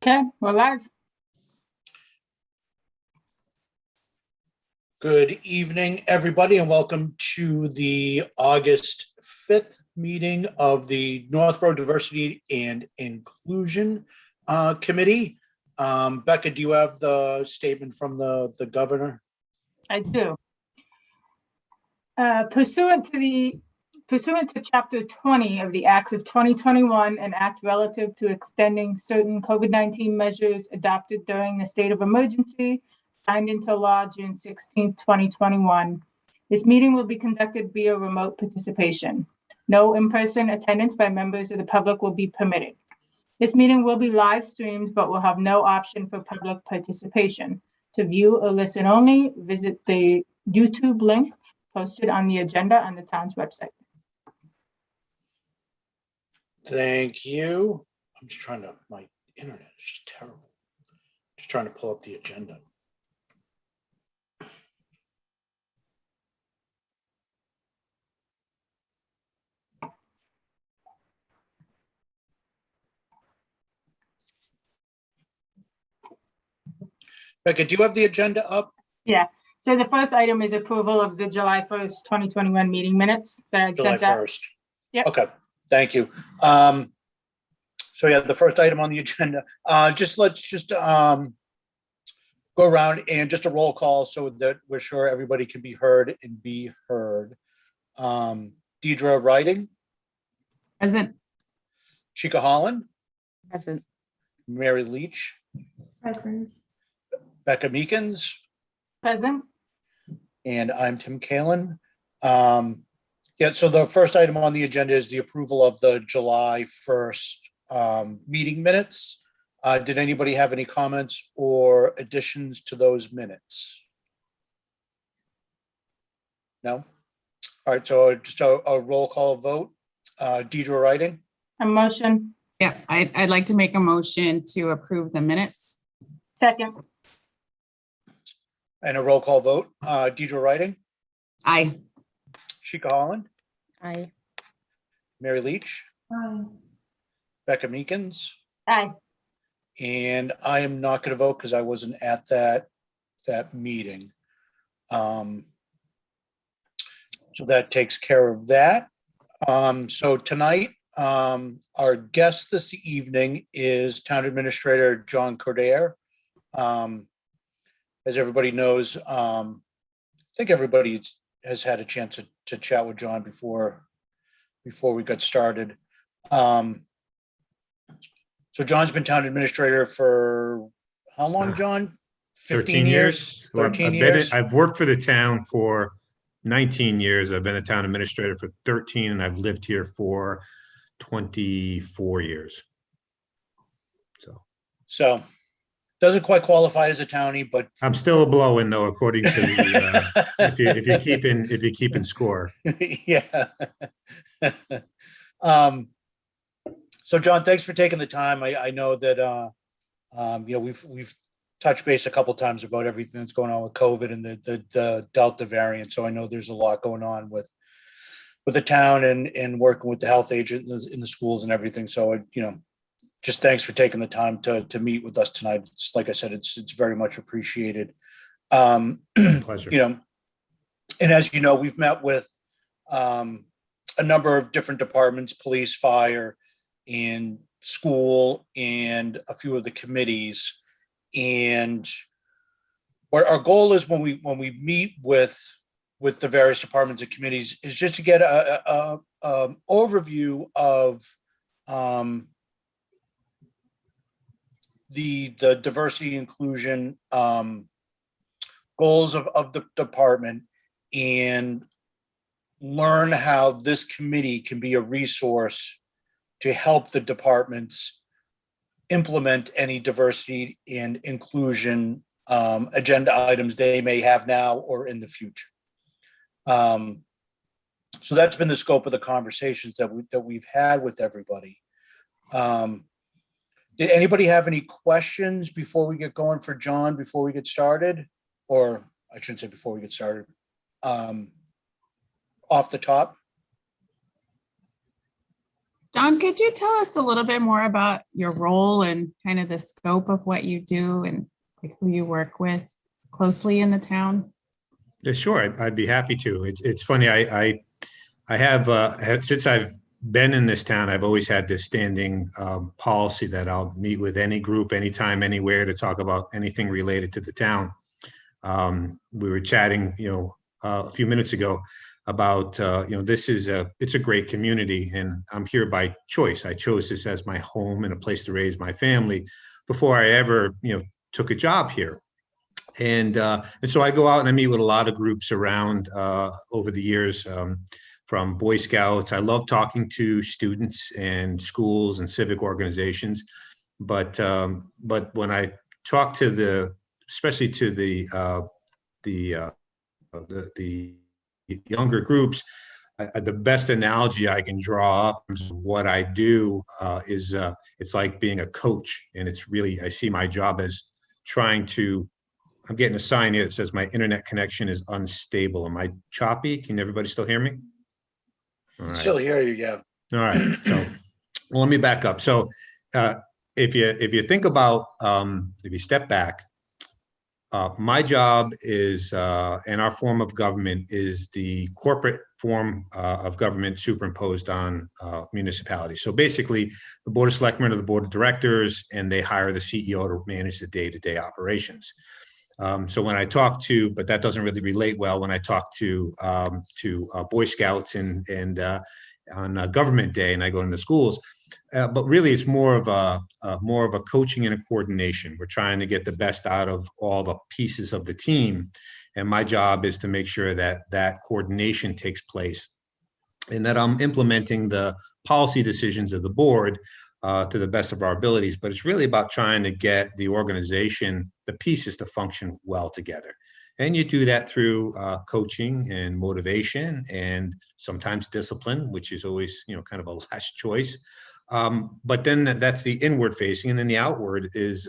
Okay, we're live. Good evening, everybody, and welcome to the August 5th meeting of the Northborough Diversity and Inclusion Committee. Becca, do you have the statement from the governor? I do. Pursuant to Chapter 20 of the Acts of 2021, an act relative to extending certain COVID-19 measures adopted during the state of emergency, signed into law June 16, 2021. This meeting will be conducted via remote participation. No in-person attendance by members of the public will be permitted. This meeting will be live streamed, but will have no option for public participation. To view or listen only, visit the YouTube link posted on the agenda on the town's website. Thank you. I'm just trying to, my internet is just terrible. Just trying to pull up the agenda. Becca, do you have the agenda up? Yeah, so the first item is approval of the July 1st, 2021 meeting minutes that I July sent out. 1st. Yep. Okay, thank you. So yeah, the first item on the agenda, let's go around and just a roll call so that we're sure everybody can be heard and be heard. Deidre Writing, Present. Chica Holland, Present. Mary Leach, Present. Becca Meekins, Present. and I'm Tim Kalin. Yeah, so the first item on the agenda is the approval of the July 1st meeting minutes. Did anybody have any comments or additions to those minutes? No? All right, so just a roll call vote. Deidre Writing, A motion. Yeah, I'd like to make a motion to approve the minutes. Second. and a roll call vote. Deidre Writing, Aye. Chica Holland, Aye. Mary Leach, Aye. Becca Meekins, Aye. and I am not going to vote because I wasn't at that meeting. So that takes care of that. So tonight, our guest this evening is Town Administrator John Cordair. As everybody knows, I think everybody has had a chance to chat with John before we got started. So John's been Town Administrator for how long, John? 15 years. 13 years. I've worked for the town for 19 years. I've been a town administrator for 13, and I've lived here for 24 years. So doesn't quite qualify as a townie, but I'm still a blow-in, though, according to the if you're keeping score. yeah. So John, thanks for taking the time. I know that we've touched base a couple times about everything that's going on with COVID and the Delta variant. So I know there's a lot going on with the town and working with the health agent in the schools and everything. So just thanks for taking the time to meet with us tonight. It's, like I said, it's very much appreciated. Pleasure. And as you know, we've met with a number of different departments, police, fire, and school, and a few of the committees. And what our goal is when we meet with the various departments and committees is just to get a overview of the diversity inclusion goals of the department, and learn how this committee can be a resource to help the departments implement any diversity and inclusion agenda items they may have now or in the future. So that's been the scope of the conversations that we've had with everybody. Did anybody have any questions before we get going for John, before we get started? Or I shouldn't say before we get started, off the top? John, could you tell us a little bit more about your role and kind of the scope of what you do and like who you work with closely in the town? Yeah, sure, I'd be happy to. It's funny. I since I've been in this town, I've always had this standing policy that I'll meet with any group, anytime, anywhere to talk about anything related to the town. We were chatting, a few minutes ago about, it's a great community, and I'm here by choice. I chose this as my home and a place to raise my family before I ever, took a job here. And so I go out and I meet with a lot of groups around over the years, from Boy Scouts. I love talking to students and schools and civic organizations, but when I talk to especially to the younger groups, the best analogy I can draw up of what I do is it's like being a coach, and it's really, I see my job as trying to. I'm getting a sign here that says my internet connection is unstable. Am I choppy? Can everybody still hear me? All right. Still hear you, yeah. All right. So well, let me back up. So if you think about, if you step back, my job is, and our form of government is the corporate form of government superimposed on municipalities. So basically, the Board of Selectmen are the Board of Directors, and they hire the CEO to manage the day-to-day operations. So when I talk to, but that doesn't really relate well when I talk to Boy Scouts and on Government Day, and I go into schools. But really, it's more of a coaching and a coordination. We're trying to get the best out of all the pieces of the team, and my job is to make sure that that coordination takes place, and that I'm implementing the policy decisions of the board to the best of our abilities. But it's really about trying to get the organization, the pieces, to function well together. And you do that through coaching and motivation, and sometimes discipline, which is always, kind of a last choice. But then that's the inward facing, and then the outward is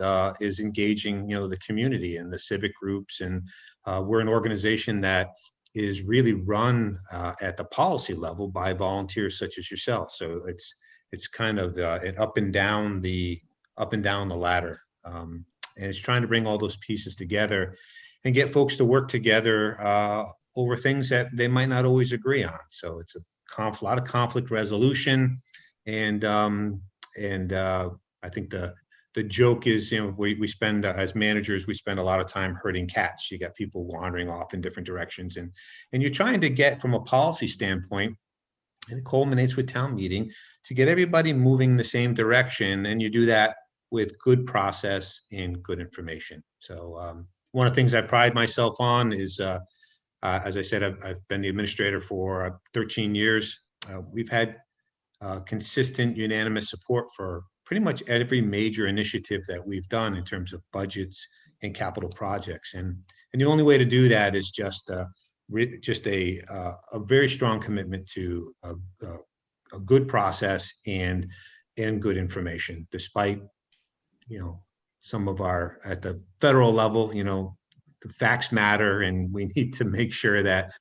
engaging, the community and the civic groups. And we're an organization that is really run at the policy level by volunteers such as yourself. So it's kind of an up and down the ladder, and it's trying to bring all those pieces together and get folks to work together over things that they might not always agree on. So it's a lot of conflict resolution, and I think the joke is, we spend as managers, we spend a lot of time herding cats. You got people wandering off in different directions, and you're trying to get, from a policy standpoint, and it culminates with town meeting, to get everybody moving the same direction. And you do that with good process and good information. So one of the things I pride myself on is, as I said, I've been the administrator for 13 years. We've had consistent, unanimous support for pretty much every major initiative that we've done in terms of budgets and capital projects. And the only way to do that is just a very strong commitment to a good process and good information, despite, some of our, at the federal level, the facts matter, and we need to make sure that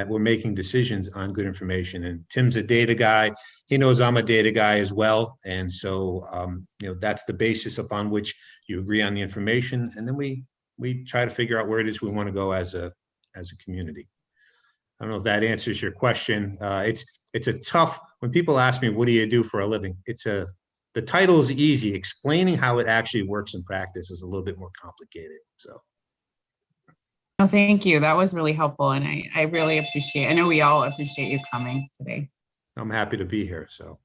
we're making decisions on good information. And Tim's a data guy. He knows I'm a data guy as well. And so, that's the basis upon which you agree on the information. And then we try to figure out where it is we want to go as a community. I don't know if that answers your question. It's a tough, when people ask me, what do you do for a living? The title is easy. Explaining how it actually works in practice is a little bit more complicated. So. Oh, thank you. That was really helpful. And I really appreciate, I know we all appreciate you coming today. I'm happy to be here. So.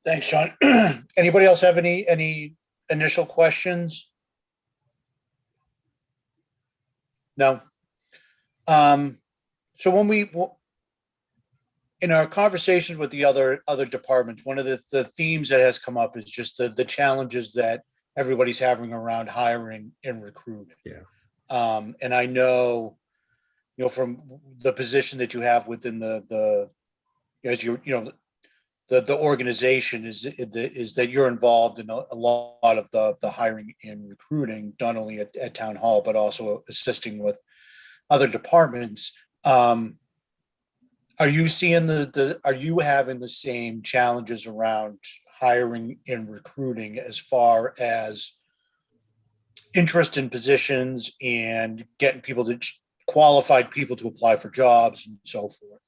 Thanks, John. Anybody else have any initial questions? No. So when in our conversations with the other departments, one of the themes that has come up is just the challenges that everybody's having around hiring and recruiting. Yeah. And I know, from the position that you have within the organization is that you're involved in a lot of the hiring and recruiting, not only at town hall, but also assisting with other departments. Are you seeing are you having the same challenges around hiring and recruiting as far as interest in positions and getting qualified people to apply for jobs and so forth?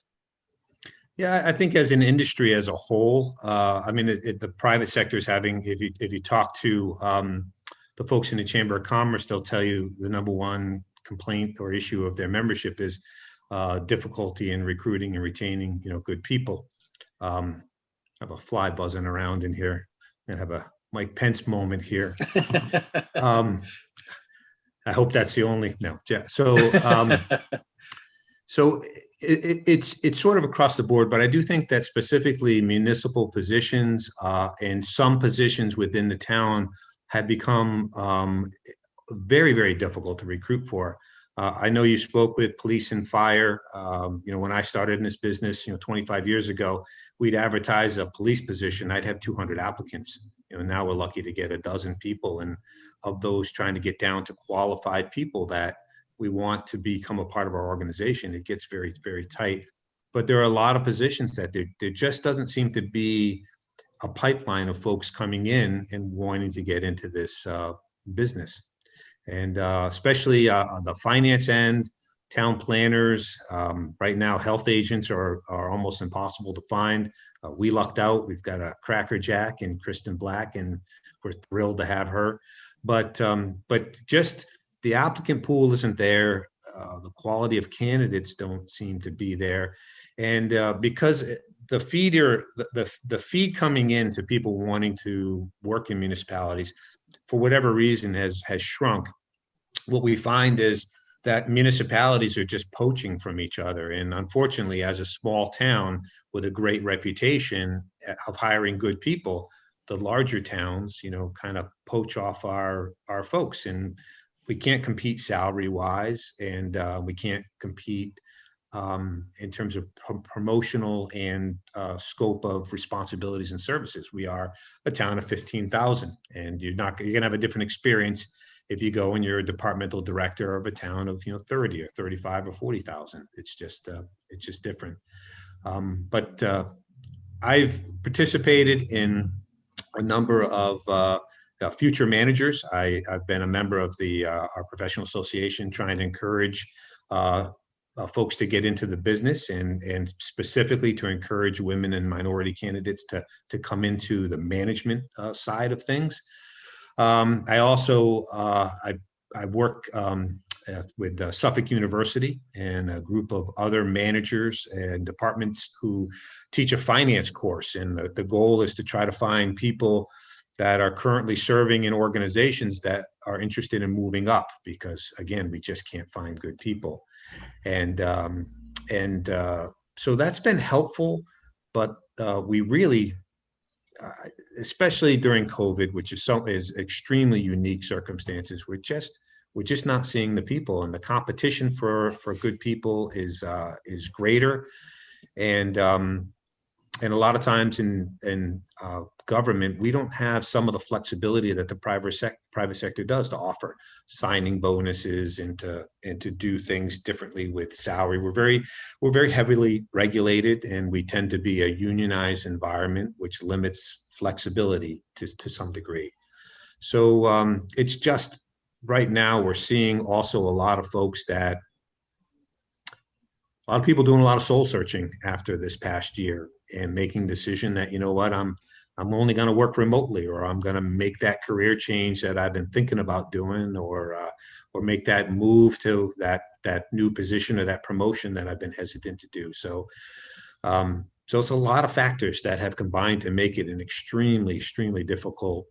Yeah, I think as an industry as a whole, I mean, the private sector is having, if you talk to the folks in the Chamber of Commerce, they'll tell you the number one complaint or issue of their membership is difficulty in recruiting and retaining, good people. I have a fly buzzing around in here. I have a Mike Pence moment here. I hope that's the only, no. Yeah. So it's sort of across the board, but I do think that specifically municipal positions and some positions within the town have become very, very difficult to recruit for. I know you spoke with police and fire. When I started in this business, 25 years ago, we'd advertise a police position. I'd have 200 applicants. Now we're lucky to get a dozen people, and of those trying to get down to qualified people that we want to become a part of our organization, it gets very, very tight. But there are a lot of positions that there just doesn't seem to be a pipeline of folks coming in and wanting to get into this business. And especially on the finance end, town planners, right now, health agents are almost impossible to find. We lucked out. We've got a Cracker Jack and Kristen Black, and we're thrilled to have her. But just the applicant pool isn't there. The quality of candidates don't seem to be there. And because the feed coming in to people wanting to work in municipalities, for whatever reason, has shrunk. What we find is that municipalities are just poaching from each other. And unfortunately, as a small town with a great reputation of hiring good people, the larger towns, kind of poach off our folks. And we can't compete salary wise, and we can't compete in terms of promotional and scope of responsibilities and services. We are a town of 15,000, and you're gonna have a different experience if you go and you're a departmental director of a town of 30 or 35 or 40,000. It's just different. But I've participated in a number of future managers. I've been a member of our professional association, trying to encourage folks to get into the business, and specifically to encourage women and minority candidates to come into the management side of things. I also I work with Suffolk University and a group of other managers and departments who teach a finance course, and the goal is to try to find people that are currently serving in organizations that are interested in moving up, because again, we just can't find good people. And so that's been helpful, but we really, especially during COVID, which is extremely unique circumstances, we're just not seeing the people, and the competition for good people is greater. And a lot of times in government, we don't have some of the flexibility that the private sector does to offer signing bonuses and to do things differently with salary. We're very heavily regulated, and we tend to be a unionized environment, which limits flexibility to some degree. So it's just right now we're seeing also a lot of people doing a lot of soul searching after this past year, and making decision that, I'm only going to work remotely, or I'm going to make that career change that I've been thinking about doing, or make that move to that new position or that promotion that I've been hesitant to do. So it's a lot of factors that have combined to make it an extremely, extremely difficult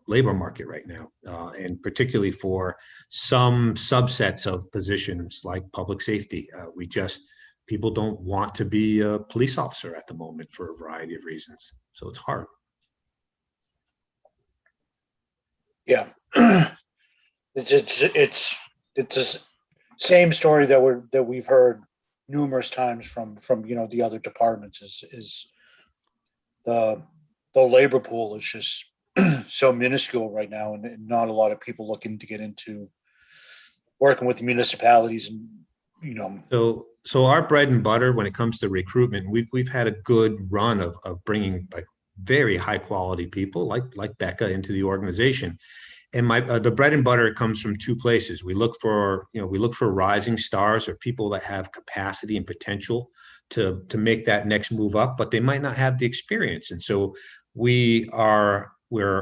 labor market right now, and particularly for some subsets of positions like public safety. People don't want to be a police officer at the moment for a variety of reasons. So it's hard. Yeah. It's the same story that we've heard numerous times from the other departments is the labor pool is just so minuscule right now, and not a lot of people looking to get into working with the municipalities, and so our bread and butter when it comes to recruitment, we've had a good run of bringing like very high quality people like Becca into the organization. And the bread and butter comes from two places. We look for rising stars or people that have capacity and potential to make that next move up, but they might not have the experience. And so we're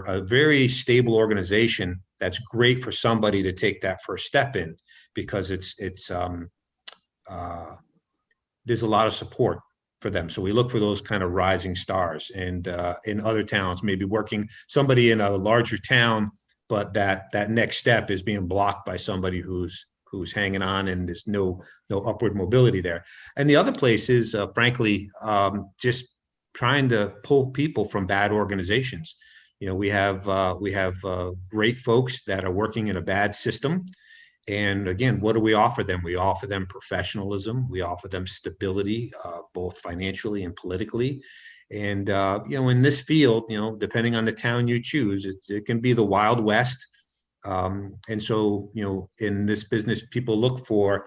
a very stable organization that's great for somebody to take that first step in, because there's a lot of support for them. So we look for those kind of rising stars. And in other towns, maybe working somebody in a larger town, but that next step is being blocked by somebody who's hanging on, and there's no upward mobility there. And the other place is, frankly, just trying to pull people from bad organizations. We have great folks that are working in a bad system. And again, what do we offer them? We offer them professionalism. We offer them stability, both financially and politically. And, in this field, depending on the town you choose, it can be the Wild West. And so, in this business, people look for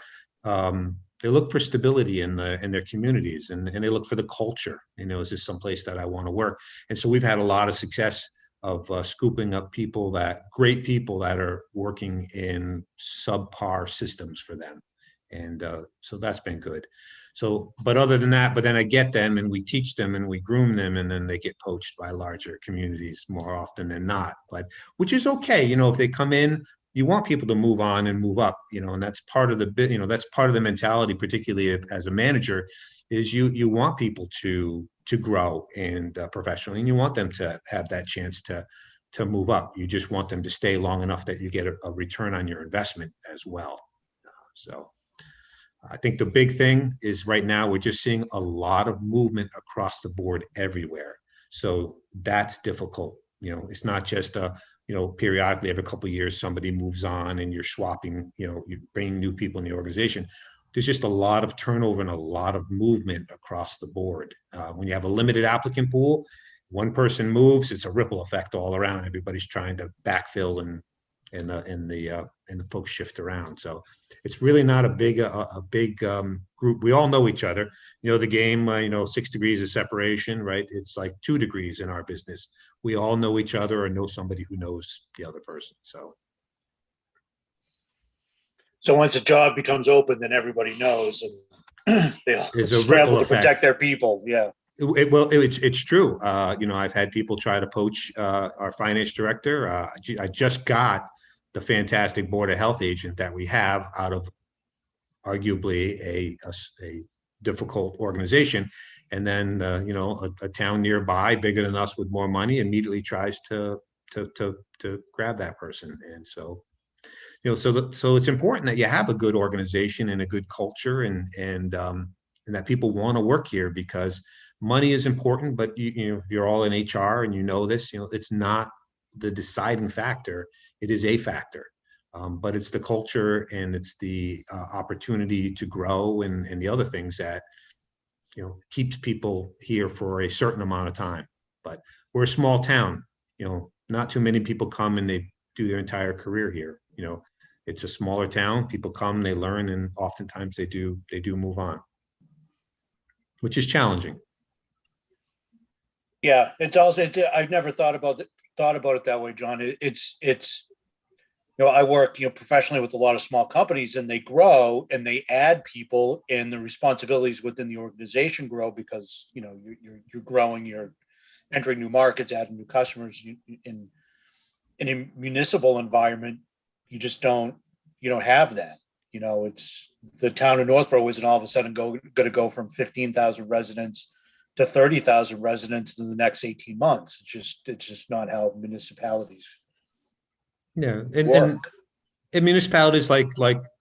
stability in their communities, and they look for the culture. Is this someplace that I want to work? And so we've had a lot of success of scooping up great people that are working in subpar systems for them. And so that's been good. So, but other than that, then I get them and we teach them and we groom them, and then they get poached by larger communities more often than not, which is okay. If they come in, you want people to move on and move up, and that's part of that's part of the mentality, particularly as a manager, is you want people to grow and professionally, and you want them to have that chance to move up. You just want them to stay long enough that you get a return on your investment as well. So I think the big thing is right now we're just seeing a lot of movement across the board everywhere. So that's difficult. It's not just periodically every couple of years somebody moves on and you're swapping, you're bringing new people in the organization. There's just a lot of turnover and a lot of movement across the board. When you have a limited applicant pool, one person moves, it's a ripple effect all around. Everybody's trying to backfill and the folks shift around. So it's really not a big group. We all know each other. The game, 6 degrees of separation, right? It's like 2 degrees in our business. We all know each other or know somebody who knows the other person. So once a job becomes open, then everybody knows, and they'll scramble to protect their people. Yeah. It's true. I've had people try to poach our finance director. I just got the fantastic Board of Health agent that we have out of arguably a difficult organization. And then, a town nearby, bigger than us with more money, immediately tries to grab that person. And so, so it's important that you have a good organization and a good culture, and that people want to work here, because money is important, but you're all in HR and this, it's not the deciding factor. It is a factor, but it's the culture and it's the opportunity to grow and the other things that, keeps people here for a certain amount of time. But we're a small town, not too many people come and they do their entire career here. It's a smaller town. People come, they learn, and oftentimes they do move on, which is challenging. Yeah, it's also. I've never thought about it that way, John. It's. I work professionally with a lot of small companies, and they grow and they add people, and the responsibilities within the organization grow because you're growing, you're entering new markets, adding new customers. In a municipal environment, you just don't have that. It's the town of Northborough isn't all of a sudden going to go from 15,000 residents to 30,000 residents in the next 18 months. It's just not how municipalities work. And municipalities, like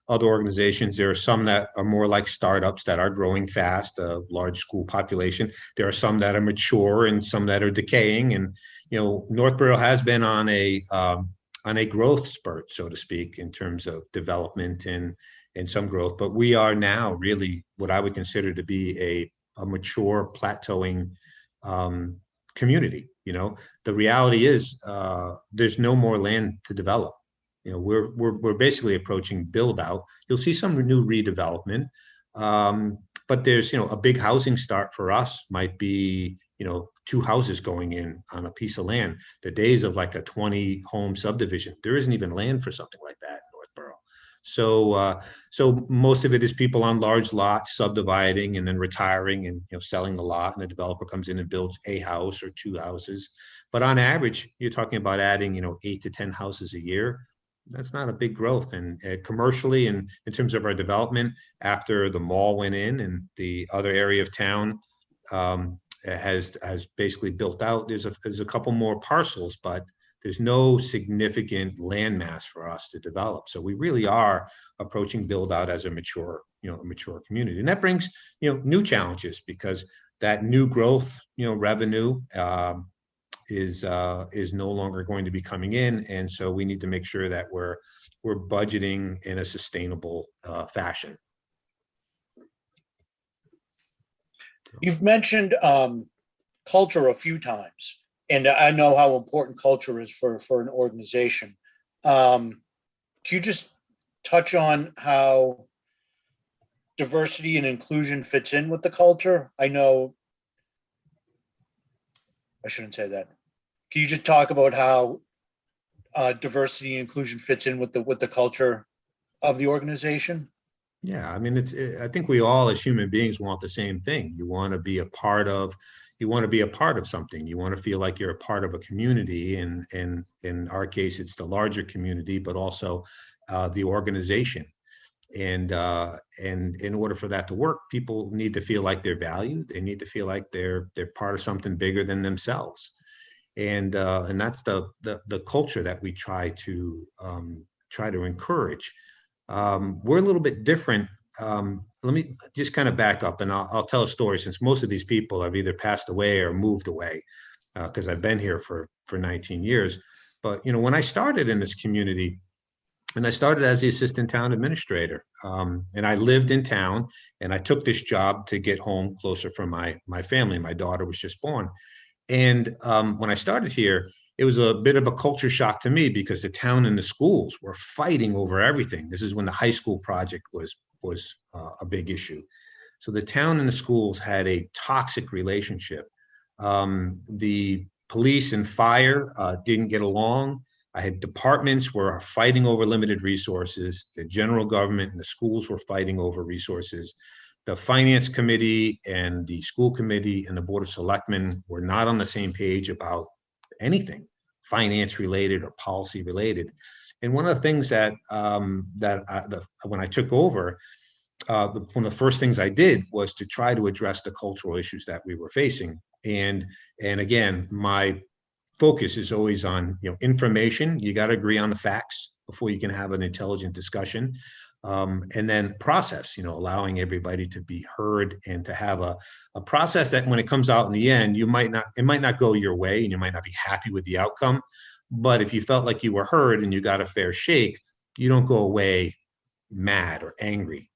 other organizations, there are some that are more like startups that are growing fast, a large school population. There are some that are mature and some that are decaying. And Northborough has been on a growth spurt, so to speak, in terms of development and some growth. But we are now really what I would consider to be a mature, plateauing community. The reality is there's no more land to develop. We're basically approaching build out. You'll see some new redevelopment, But there's, a big housing start for us might be, 2 houses going in on a piece of land. The days of like a 20 home subdivision, there isn't even land for something like that in Northborough. So most of it is people on large lots subdividing and then retiring and selling the lot, and the developer comes in and builds a house or 2 houses. But on average, you're talking about adding 8 to 10 houses a year. That's not a big growth. And commercially, and in terms of our development, after the mall went in and the other area of town has basically built out, there's a couple more parcels, but there's no significant land mass for us to develop. So we really are approaching build out as a mature community. And that brings, new challenges, because that new growth, revenue is no longer going to be coming in. And so we need to make sure that we're budgeting in a sustainable fashion. You've mentioned culture a few times, and I know how important culture is for an organization. Can you just touch on how diversity and inclusion fits in with the culture? I know I shouldn't say that. Can you just talk about how diversity and inclusion fits in with the culture of the organization? Yeah, I mean, I think we all as human beings want the same thing. You want to be a part of something. You want to feel like you're a part of a community. And in our case, it's the larger community, but also the organization. And in order for that to work, people need to feel like they're valued. They need to feel like they're part of something bigger than themselves. And that's the culture that we try to encourage. We're a little bit different. Let me just kind of back up, and I'll tell a story, since most of these people have either passed away or moved away, because I've been here for 19 years. But when I started in this community, and I started as the assistant town administrator, and I lived in town, and I took this job to get home closer for my family. My daughter was just born. And when I started here, it was a bit of a culture shock to me, because the town and the schools were fighting over everything. This is when the high school project was a big issue. So the town and the schools had a toxic relationship. The police and fire didn't get along. I had departments were fighting over limited resources. The general government and the schools were fighting over resources. The finance committee and the school committee and the board of selectmen were not on the same page about anything finance related or policy related. And one of the things that when I took over, one of the first things I did was to try to address the cultural issues that we were facing. And again, my focus is always on information. You got to agree on the facts before you can have an intelligent discussion. And then process, allowing everybody to be heard and to have a process that when it comes out in the end, it might not go your way and you might not be happy with the outcome. But if you felt like you were heard and you got a fair shake, you don't go away mad or angry,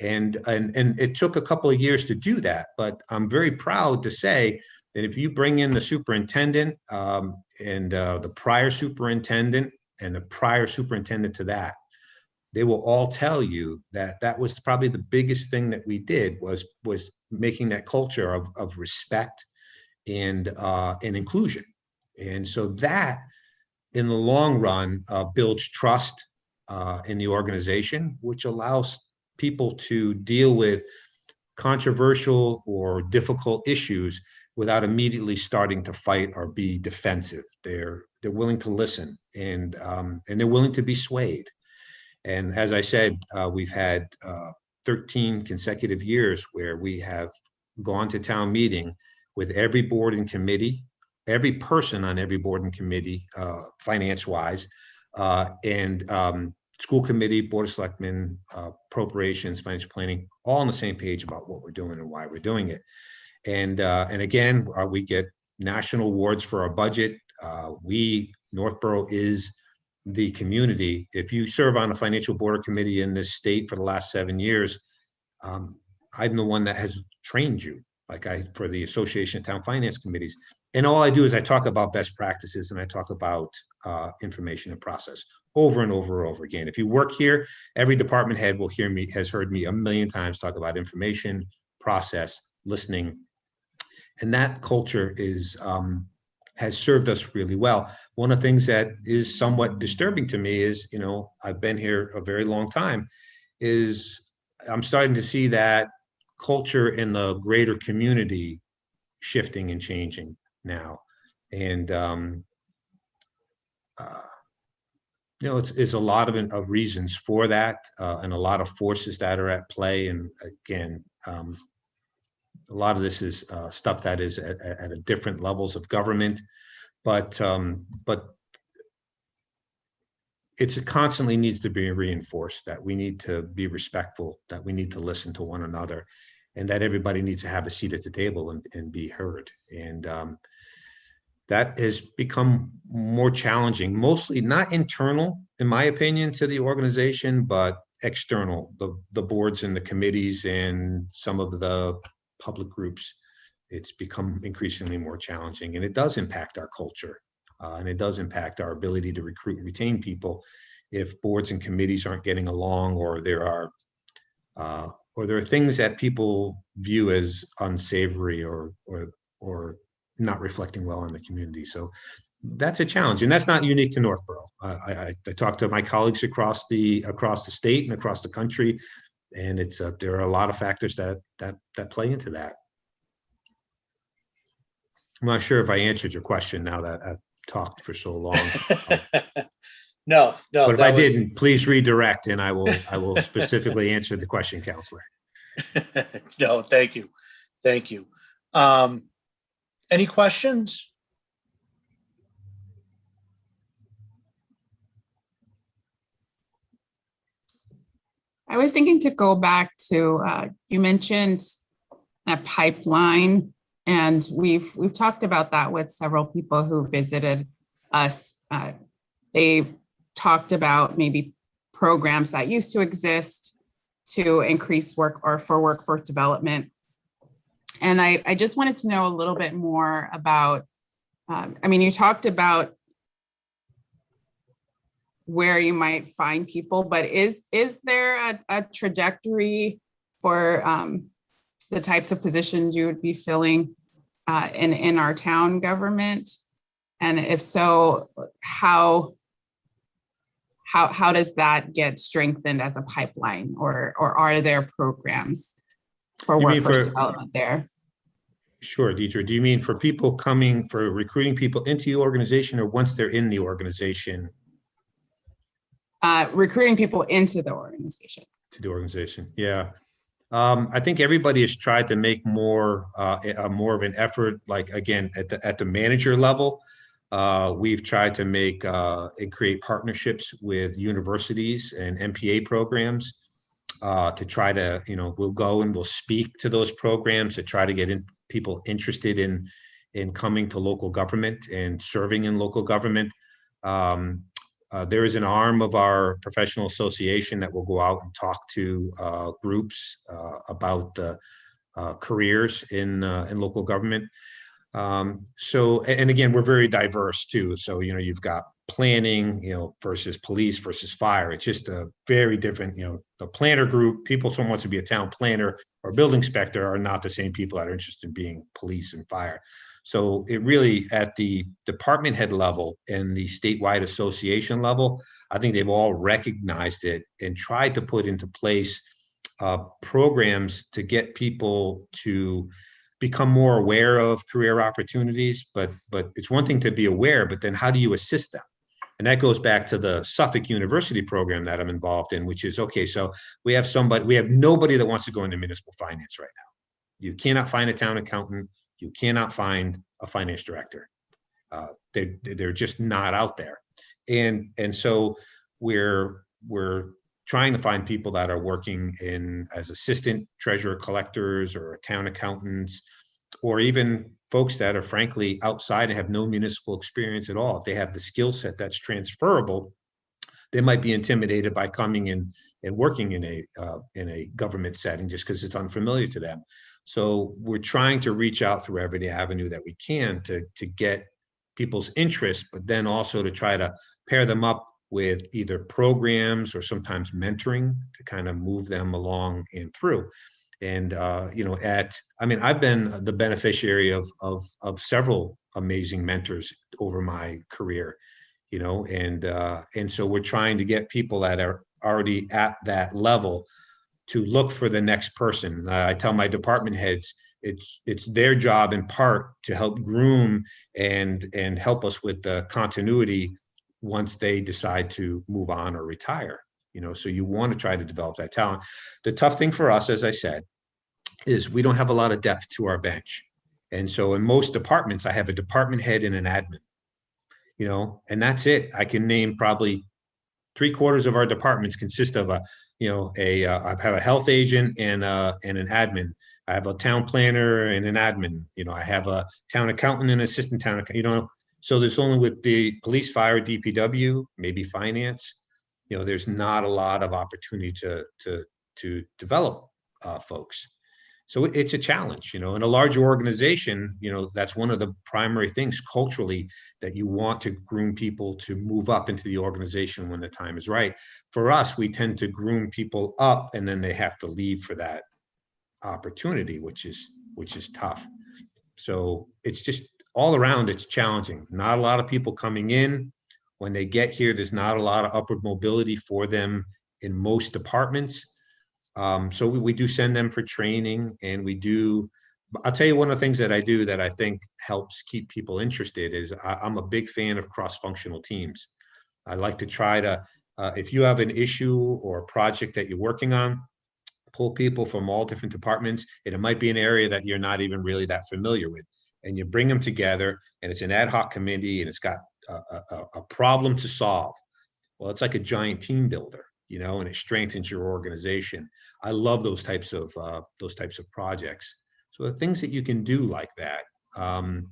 and it took a couple of years to do that. But I'm very proud to say that if you bring in the superintendent and the prior superintendent and the prior superintendent to that, they will all tell you that was probably the biggest thing that we did was making that culture of respect and inclusion. And so that in the long run builds trust in the organization, which allows people to deal with controversial or difficult issues without immediately starting to fight or be defensive. They're willing to listen, and they're willing to be swayed. And as I said, we've had 13 consecutive years where we have gone to town meeting with every board and committee, every person on every board and committee, finance-wise, and school committee, board of selectmen, appropriations, financial planning, all on the same page about what we're doing and why we're doing it. And again, we get national awards for our budget. Northborough is the community. If you serve on a financial board or committee in this state for the last 7 years, I'm the one that has trained you for the Association of Town Finance Committees. And all I do is I talk about best practices and I talk about information and process over and over and over again. If you work here, every department head has heard me a million times talk about information, process, listening. And that culture has served us really well. One of the things that is somewhat disturbing to me is, I've been here a very long time, is I'm starting to see that culture in the greater community shifting and changing now. And, it's a lot of reasons for that, and a lot of forces that are at play. And again, a lot of this is stuff that is at different levels of government, but it constantly needs to be reinforced that we need to be respectful, that we need to listen to one another, and that everybody needs to have a seat at the table and be heard. And that has become more challenging, mostly not internal, in my opinion, to the organization, but external, the boards and the committees and some of the public groups. It's become increasingly more challenging, and it does impact our culture, and it does impact our ability to recruit and retain people if boards and committees aren't getting along, or there are things that people view as unsavory or not reflecting well on the community. So that's a challenge, and that's not unique to Northborough. I talk to my colleagues across the state and across the country, and there are a lot of factors that play into that. I'm not sure if I answered your question now that I've talked for so long. No. But if I didn't, please redirect, and I will specifically answer the question, Counselor. No, thank you. Any questions? I was thinking to go back to, you mentioned a pipeline, and we've talked about that with several people who visited us. They talked about maybe programs that used to exist to increase workforce development. And I just wanted to know a little bit more about, you talked about where you might find people, but is there a trajectory for the types of positions you would be filling in our town government? And if so, how does that get strengthened as a pipeline, or are there programs for workforce development there? Sure, Deidre. Do you mean for recruiting people into the organization, or once they're in the organization? Recruiting people into the organization. To the organization, yeah. I think everybody has tried to make more of an effort, like, again, at the manager level. We've tried to make and create partnerships with universities and MPA programs to try to, we'll go and we'll speak to those programs to try to get people interested in coming to local government and serving in local government. There is an arm of our professional association that will go out and talk to groups about careers in local government. So, and again, we're very diverse too. So, you've got planning, versus police versus fire. It's just a very different, the planner group, people who wants to be a town planner or building inspector are not the same people that are interested in being police and fire. So it really, at the department head level and the statewide association level, I think they've all recognized it and tried to put into place programs to get people to become more aware of career opportunities. But it's one thing to be aware, but then how do you assist them? And that goes back to the Suffolk University program that I'm involved in, which is, okay, so we have nobody that wants to go into municipal finance right now. You cannot find a town accountant. You cannot find a finance director. They're just not out there. And so we're trying to find people that are working as assistant treasurer collectors or town accountants, or even folks that are frankly outside and have no municipal experience at all. If they have the skill set that's transferable, they might be intimidated by coming in and working in a government setting just because it's unfamiliar to them. So we're trying to reach out through every avenue that we can to get people's interest, but then also to try to pair them up with either programs or sometimes mentoring to kind of move them along and through. And I've been the beneficiary of several amazing mentors over my career, and so we're trying to get people that are already at that level to look for the next person. I tell my department heads, it's their job in part to help groom and help us with the continuity once they decide to move on or retire. So you want to try to develop that talent. The tough thing for us, as I said, is we don't have a lot of depth to our bench. And so in most departments, I have a department head and an admin, and that's it. I can name probably 3/4 of our departments consist of I have a health agent and an admin. I have a town planner and an admin. I have a town accountant and assistant town accountant. So there's only with the police, fire, DPW, maybe finance. There's not a lot of opportunity to develop folks. So it's a challenge, in a larger organization, that's one of the primary things culturally that you want to groom people to move up into the organization when the time is right. For us, we tend to groom people up and then they have to leave for that opportunity, which is tough. So it's just all around, it's challenging. Not a lot of people coming in. When they get here, there's not a lot of upward mobility for them in most departments. So we do send them for training, and I'll tell you one of the things that I do that I think helps keep people interested is I'm a big fan of cross-functional teams. I like to try to, if you have an issue or a project that you're working on, pull people from all different departments, and it might be an area that you're not even really that familiar with. And you bring them together, and it's an ad hoc committee, and it's got a problem to solve. Well, it's like a giant team builder, and it strengthens your organization. I love those types of projects. So the things that you can do like that, and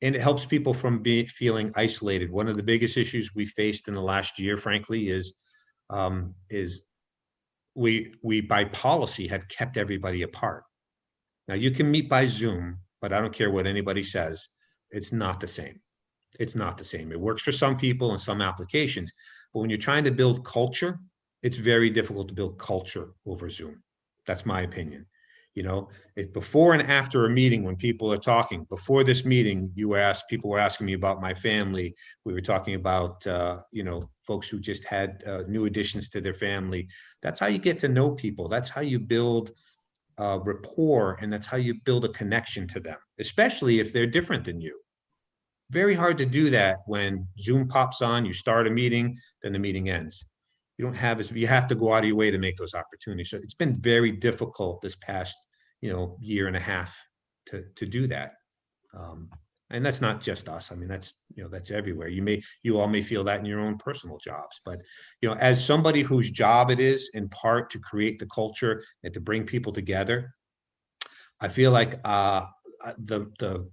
it helps people from feeling isolated. One of the biggest issues we faced in the last year, frankly, is we by policy have kept everybody apart. Now you can meet by Zoom, but I don't care what anybody says, it's not the same. It's not the same. It works for some people and some applications, but when you're trying to build culture, it's very difficult to build culture over Zoom. That's my opinion. If before and after a meeting, when people are talking, before this meeting, people were asking me about my family. We were talking about, folks who just had new additions to their family. That's how you get to know people. That's how you build rapport, and that's how you build a connection to them, especially if they're different than you. Very hard to do that when Zoom pops on, you start a meeting, then the meeting ends. You have to go out of your way to make those opportunities. So it's been very difficult this past, year and a half to do that. And that's not just us. I mean, that's everywhere. You all may feel that in your own personal jobs, but, as somebody whose job it is in part to create the culture and to bring people together, I feel like the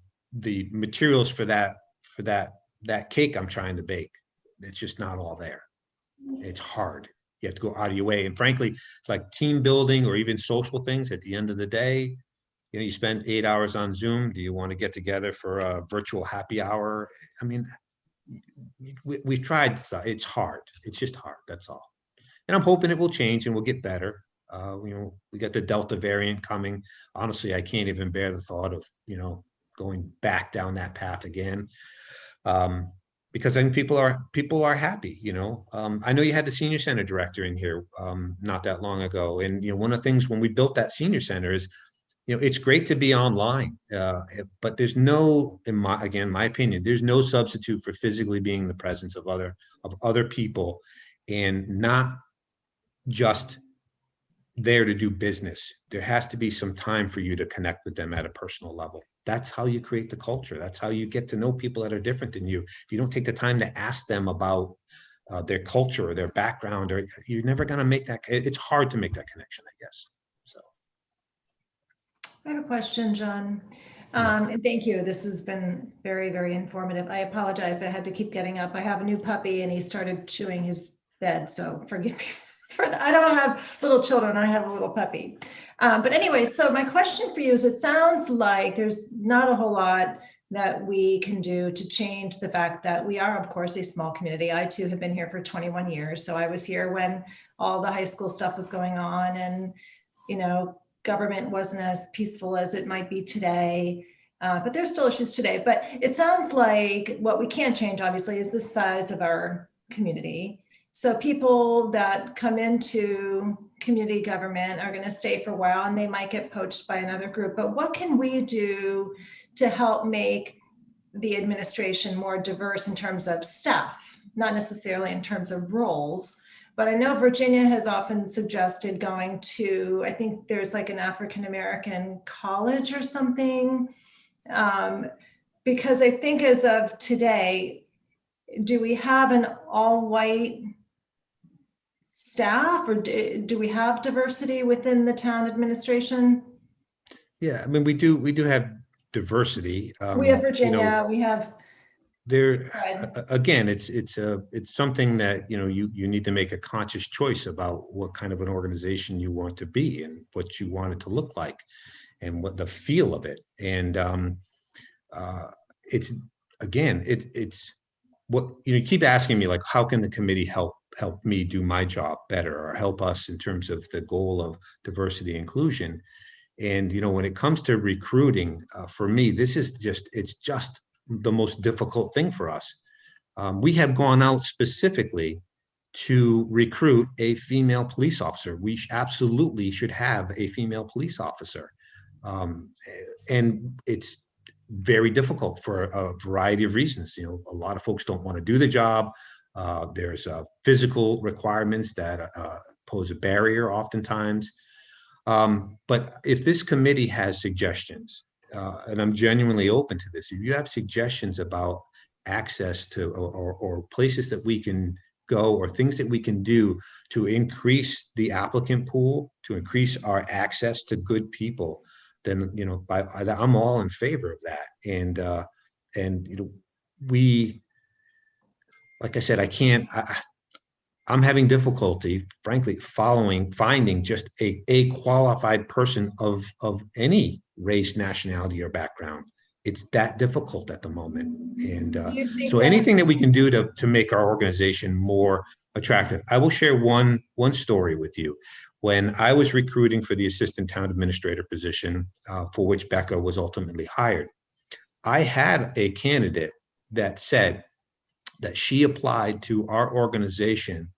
materials for that cake I'm trying to bake, it's just not all there. It's hard. You have to go out of your way. And frankly, it's like team building or even social things. At the end of the day, you spend 8 hours on Zoom. Do you want to get together for a virtual happy hour? I mean, we've tried stuff. It's hard. It's just hard. That's all. And I'm hoping it will change and we'll get better. We got the Delta variant coming. Honestly, I can't even bear the thought of, going back down that path again. Because I think people are happy, I know you had the senior center director in here not that long ago. And, one of the things when we built that senior center is, it's great to be online, but there's no, in my opinion, there's no substitute for physically being in the presence of other people and not just there to do business. There has to be some time for you to connect with them at a personal level. That's how you create the culture. That's how you get to know people that are different than you. If you don't take the time to ask them about their culture or their background, or you're never going to make that. It's hard to make that connection, I guess. So. I have a question, John. And thank you. This has been very, very informative. I apologize. I had to keep getting up. I have a new puppy and he started chewing his bed. So forgive me I don't have little children. I have a little puppy. But anyway, so my question for you is, it sounds like there's not a whole lot that we can do to change the fact that we are, of course, a small community. I too have been here for 21 years. So I was here when all the high school stuff was going on, and, you know, government wasn't as peaceful as it might be today. But there's still issues today. But it sounds like what we can't change, obviously, is the size of our community. So people that come into community government are going to stay for a while, and they might get poached by another group. But what can we do to help make the administration more diverse in terms of staff, not necessarily in terms of roles? But I know Virginia has often suggested going to, I think there's like an African-American college or something. Because I think as of today, do we have an all-white staff, or do we have diversity within the town administration? Yeah, I mean, we do have diversity. We have Virginia, we have. There, again, it's something that, you need to make a conscious choice about what kind of an organization you want to be and what you want it to look like and what the feel of it. And it's what, you keep asking me, like, how can the committee help me do my job better, or help us in terms of the goal of diversity and inclusion. And, when it comes to recruiting, for me, it's just the most difficult thing for us. We have gone out specifically to recruit a female police officer. We absolutely should have a female police officer. And it's very difficult for a variety of reasons. A lot of folks don't want to do the job. There's physical requirements that pose a barrier oftentimes. But if this committee has suggestions, and I'm genuinely open to this, if you have suggestions about access to or places that we can go, or things that we can do to increase the applicant pool, to increase our access to good people, then I'm all in favor of that. And we, like I said, I'm having difficulty, frankly, finding just a qualified person of any race, nationality, or background. It's that difficult at the moment. And so anything that we can do to make our organization more attractive. I will share one story with you. When I was recruiting for the assistant town administrator position, for which Becca was ultimately hired, I had a candidate that said that she applied to our organization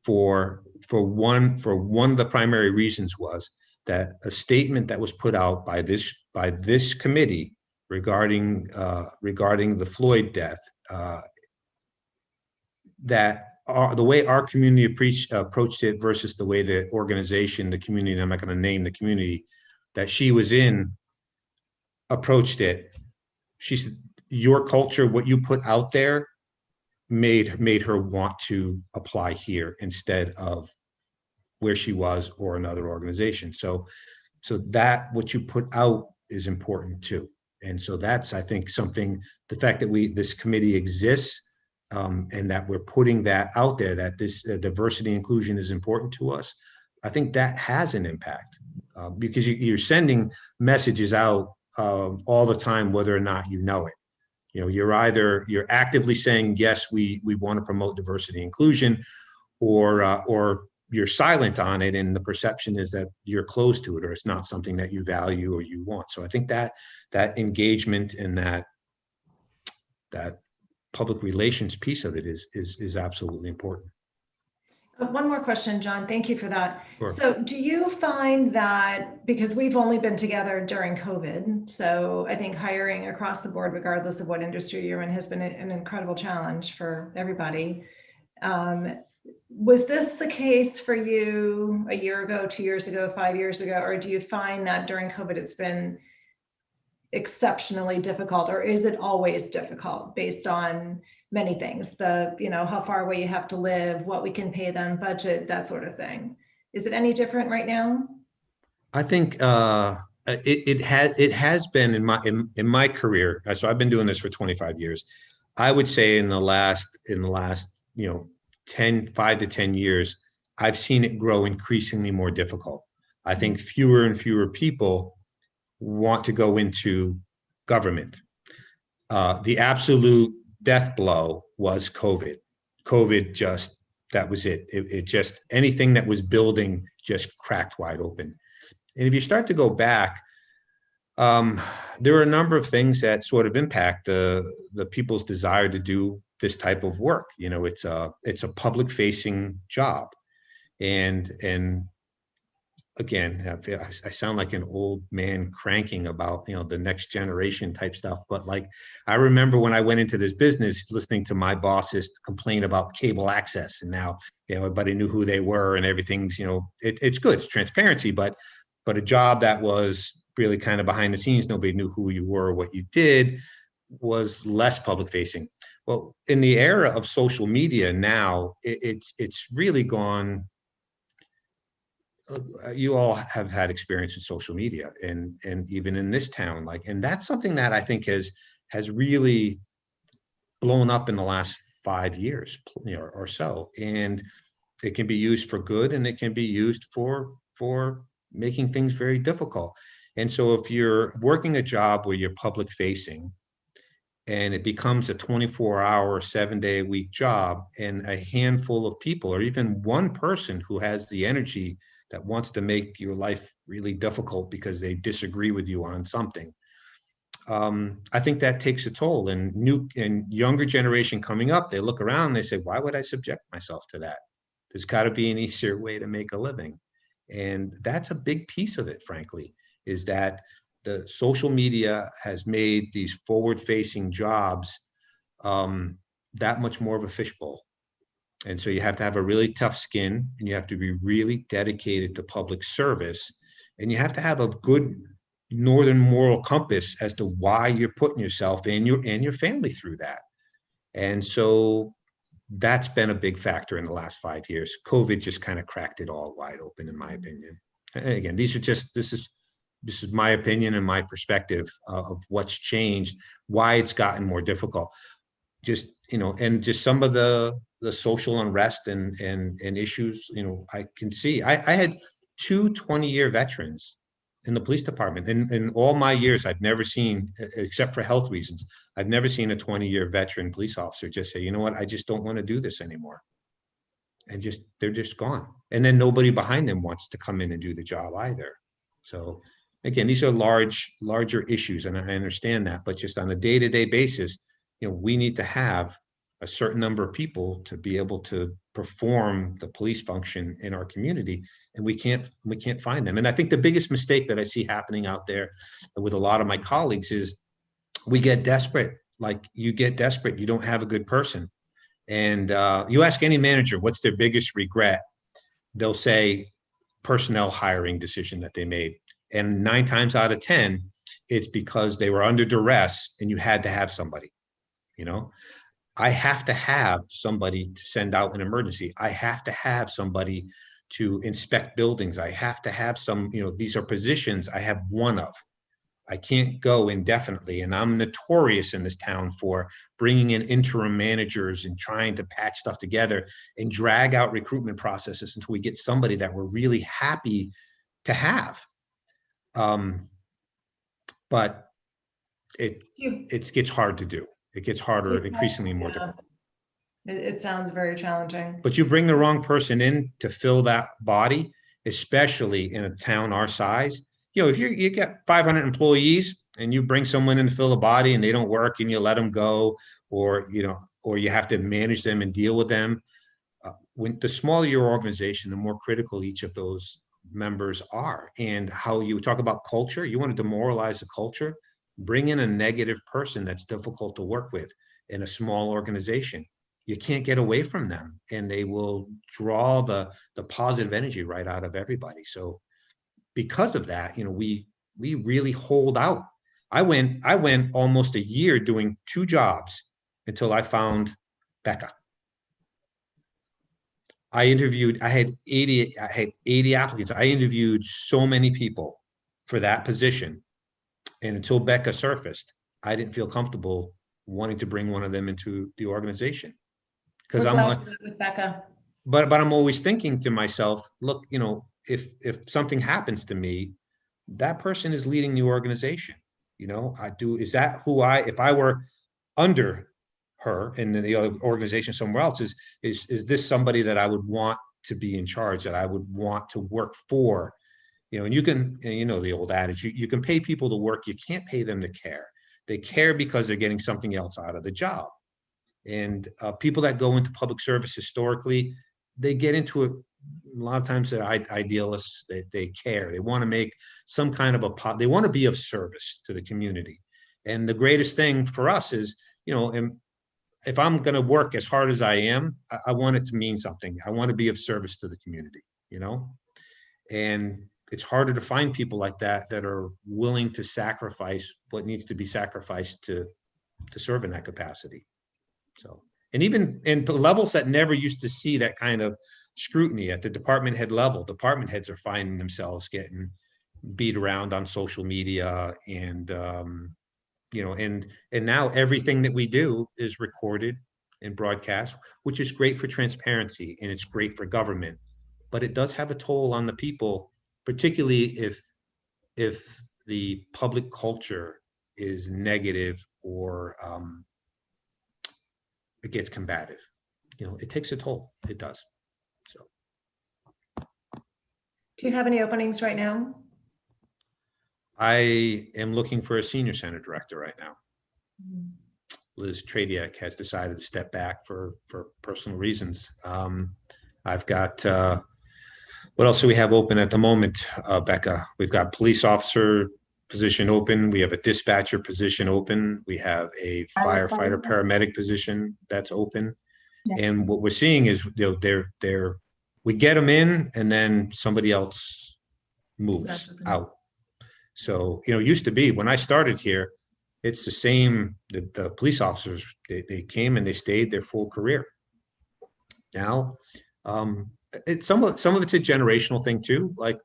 for one of the primary reasons was that a statement that was put out by this committee regarding the Floyd death, that the way our community approached it versus the way the organization, the community, and I'm not going to name the community that she was in, approached it. She said, your culture, what you put out there, made her want to apply here instead of where she was or another organization. So that what you put out is important too. And so that's, I think, something, the fact that this committee exists, and that we're putting that out there, that this diversity inclusion is important to us, I think that has an impact, because you're sending messages out all the time, whether or not you know it. You're actively saying, yes, we want to promote diversity and inclusion, or you're silent on it, and the perception is that you're close to it, or it's not something that you value or you want. So I think that engagement and that public relations piece of it is absolutely important. One more question, John. Thank you for that. Sure. So do you find that, because we've only been together during COVID, so I think hiring across the board, regardless of what industry you're in, has been an incredible challenge for everybody. Was this the case for you a year ago, 2 years ago, 5 years ago, or do you find that during COVID it's been exceptionally difficult, or is it always difficult based on many things, how far away you have to live, what we can pay them, budget, that sort of thing? Is it any different right now? I think it has been in my career. So I've been doing this for 25 years. I would say in the last 5 to 10 years, I've seen it grow increasingly more difficult. I think fewer and fewer people want to go into government. The absolute death blow was COVID. COVID just, that was it. It just, anything that was building just cracked wide open. And if you start to go back, there are a number of things that sort of impact the people's desire to do this type of work. You know, it's a public facing job. And again, I sound like an old man cranking about, you know, the next generation type stuff. But like, I remember when I went into this business, listening to my bosses complain about cable access, and now, you know, everybody knew who they were and everything's, you know, it's good, it's transparency, but a job that was really kind of behind the scenes, nobody knew who you were, what you did, was less public facing. Well, in the era of social media now, it's really gone. You all have had experience in social media, and even in this town, like, and that's something that I think has really blown up in the last 5 years, you know, or so. And it can be used for good, and it can be used for making things very difficult. And so if you're working a job where you're public facing, and it becomes a 24-hour, 7-day-a-week job, and a handful of people, or even one person who has the energy that wants to make your life really difficult because they disagree with you on something, I think that takes a toll. And younger generation coming up, they look around, they say, why would I subject myself to that? There's got to be an easier way to make a living. And that's a big piece of it, frankly, is that the social media has made these forward-facing jobs that much more of a fishbowl. And so you have to have a really tough skin, and you have to be really dedicated to public service, and you have to have a good northern moral compass as to why you're putting yourself and your family through that. And so that's been a big factor in the last 5 years. COVID just kind of cracked it all wide open, in my opinion. And again, this is my opinion and my perspective of what's changed, why it's gotten more difficult. Just, you know, and just some of the social unrest and issues, you know, I can see. I had 2 20-year veterans in the police department. In all my years, I've never seen, except for health reasons, I've never seen a 20-year veteran police officer just say, you know what, I just don't want to do this anymore. And they're just gone. And then nobody behind them wants to come in and do the job either. So again, these are larger issues, and I understand that, but just on a day-to-day basis, you know, we need to have a certain number of people to be able to perform the police function in our community, and we can't find them. And I think the biggest mistake that I see happening out there with a lot of my colleagues is we get desperate. Like, you get desperate, you don't have a good person. And you ask any manager what's their biggest regret, they'll say personnel hiring decision that they made. And 9 times out of 10, it's because they were under duress and you had to have somebody. You know, I have to have somebody to send out an emergency. I have to have somebody to inspect buildings. I have to have some, you know, these are positions I have one of. I can't go indefinitely. And I'm notorious in this town for bringing in interim managers and trying to patch stuff together and drag out recruitment processes until we get somebody that we're really happy to have. But it gets hard to do. It gets harder, increasingly more difficult. It sounds very challenging. But you bring the wrong person in to fill that body, especially in a town our size. You know, if you get 500 employees and you bring someone in to fill the body and they don't work and you let them go, or, you know, or you have to manage them and deal with them. When the smaller your organization, the more critical each of those members are. And how you talk about culture, you want to demoralize the culture, bring in a negative person that's difficult to work with in a small organization. You can't get away from them, and they will draw the positive energy right out of everybody. So because of that, you know, we really hold out. I went almost a year doing 2 jobs until I found Becca. I had 80 applicants. I interviewed so many people for that position. And until Becca surfaced, I didn't feel comfortable wanting to bring one of them into the organization. Because I'm like, with Becca. but I'm always thinking to myself, look, if something happens to me, that person is leading the organization. Is that who if I were under her in the other organization somewhere else, is this somebody that I would want to be in charge, that I would want to work for? And you can, the old adage, you can pay people to work, you can't pay them to care. They care because they're getting something else out of the job. And people that go into public service historically, they get into it. A lot of times they're idealists. They care. They want to make some kind of they want to be of service to the community. And the greatest thing for us is, if I'm going to work as hard as I am, I want it to mean something. I want to be of service to the community, and it's harder to find people like that are willing to sacrifice what needs to be sacrificed to serve in that capacity. So, and even in levels that never used to see that kind of scrutiny at the department head level, department heads are finding themselves getting beat around on social media, and and now everything that we do is recorded and broadcast, which is great for transparency and it's great for government, but it does have a toll on the people, particularly if the public culture is negative or it gets combative. It takes a toll. It does. So, do you have any openings right now? I am looking for a senior center director right now. Liz Tradiak has decided to step back for personal reasons. I've got, what else do we have open at the moment, Becca? We've got police officer position open. We have a dispatcher position open. We have a firefighter paramedic position that's open. Yeah. And what we're seeing is, we get them in and then somebody else moves out. So, it used to be when I started here, it's the same, the police officers, they came and they stayed their full career. Now, it's some of it's a generational thing too. Like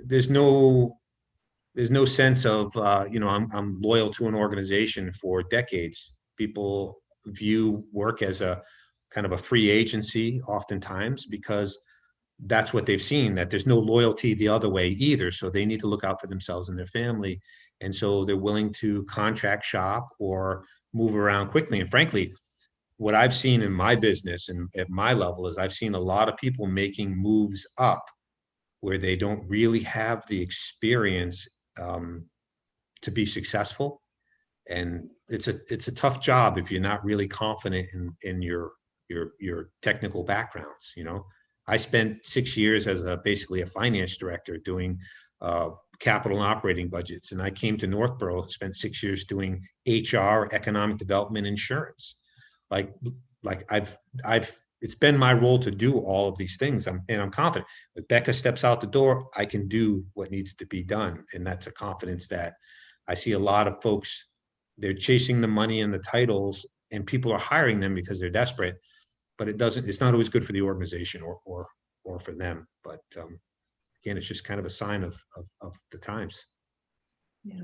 there's no sense of, I'm loyal to an organization for decades. People view work as a kind of a free agency oftentimes, because that's what they've seen, that there's no loyalty the other way either. So they need to look out for themselves and their family. And so they're willing to contract shop or move around quickly. And frankly, what I've seen in my business and at my level is I've seen a lot of people making moves up where they don't really have the experience to be successful. And it's a tough job if you're not really confident in your technical backgrounds. I spent 6 years as basically a finance director doing capital and operating budgets. And I came to Northborough, spent 6 years doing HR, economic development, insurance. Like it's been my role to do all of these things. I'm confident. If Becca steps out the door, I can do what needs to be done. And that's a confidence that I see a lot of folks, they're chasing the money and the titles, and people are hiring them because they're desperate, but it's not always good for the organization or for them. But again, it's just kind of a sign of the times. Yeah.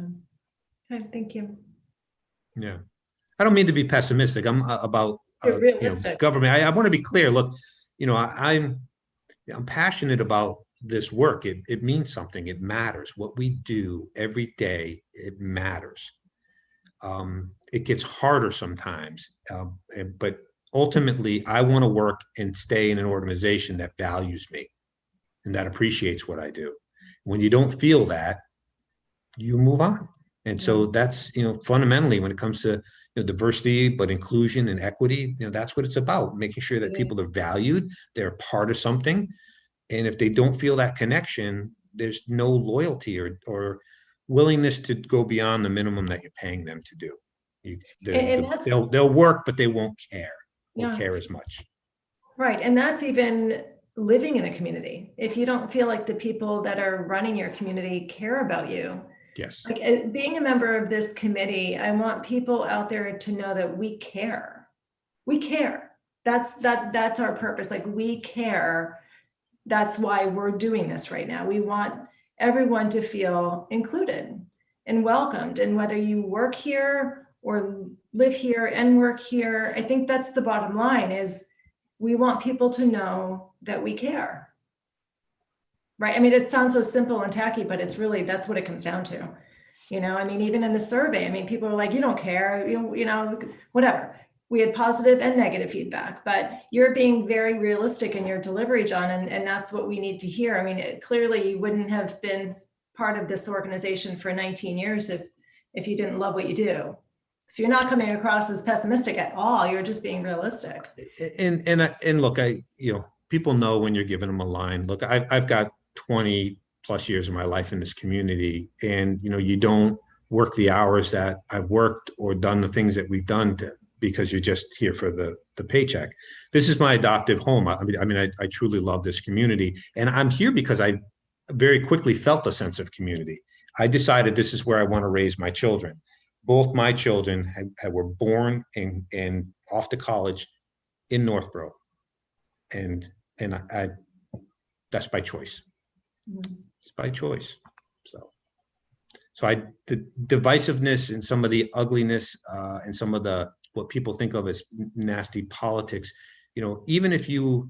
Okay, thank you. Yeah. I don't mean to be pessimistic. I'm about realistic. Government. I want to be clear. Look, I'm passionate about this work. It means something. It matters. What we do every day, it matters. It gets harder sometimes, but ultimately, I want to work and stay in an organization that values me and that appreciates what I do. When you don't feel that, you move on. And so that's, fundamentally when it comes to diversity, but inclusion and equity, that's what it's about, making sure that people are valued, they're part of something. And if they don't feel that connection, there's no loyalty or willingness to go beyond the minimum that you're paying them to do. They'll work, but they won't care or care as much. Right. And that's even living in a community. If you don't feel like the people that are running your community care about you. Yes. Like being a member of this committee, I want people out there to know that we care. We care. That's our purpose. Like we care. That's why we're doing this right now. We want everyone to feel included and welcomed. And whether you work here or live here and work here, I think that's the bottom line is we want people to know that we care. Right? I mean, it sounds so simple and tacky, but it's really, that's what it comes down to. You know, I mean, even in the survey, I mean, people are like, you don't care, you know, whatever. We had positive and negative feedback, but you're being very realistic in your delivery, John, and that's what we need to hear. I mean, clearly you wouldn't have been part of this organization for 19 years if you didn't love what you do. So you're not coming across as pessimistic at all. You're just being realistic. And look, people know when you're giving them a line. Look, I've got 20 plus years of my life in this community, and you don't work the hours that I've worked or done the things that we've done because you're just here for the paycheck. This is my adoptive home. I truly love this community, and I'm here because I very quickly felt a sense of community. I decided this is where I want to raise my children. Both my children were born and off to college in Northborough, and I that's by choice. It's by choice. So the divisiveness and some of the ugliness and some of the what people think of as nasty politics, even if you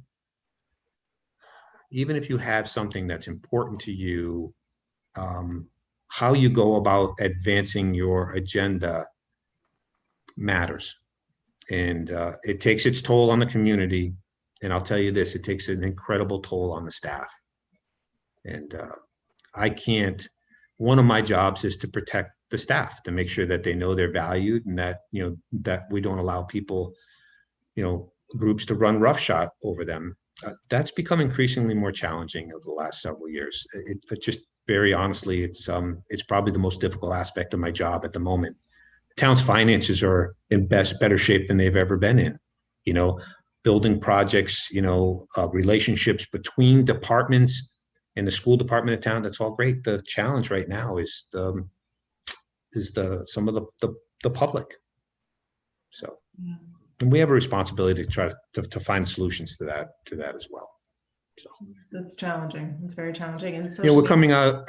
have something that's important to you, how you go about advancing your agenda matters. And it takes its toll on the community. And I'll tell you this, it takes an incredible toll on the staff. And one of my jobs is to protect the staff, to make sure that they know they're valued, and that, that we don't allow people, groups to run roughshod over them. That's become increasingly more challenging over the last several years. It just, very honestly, it's probably the most difficult aspect of my job at the moment. The town's finances are in better shape than they've ever been in. Building projects, relationships between departments and the school department of town. That's all great. The challenge right now is some of the public. So, and we have a responsibility to try to find solutions to that as well. So that's challenging. It's very challenging. And so we're coming out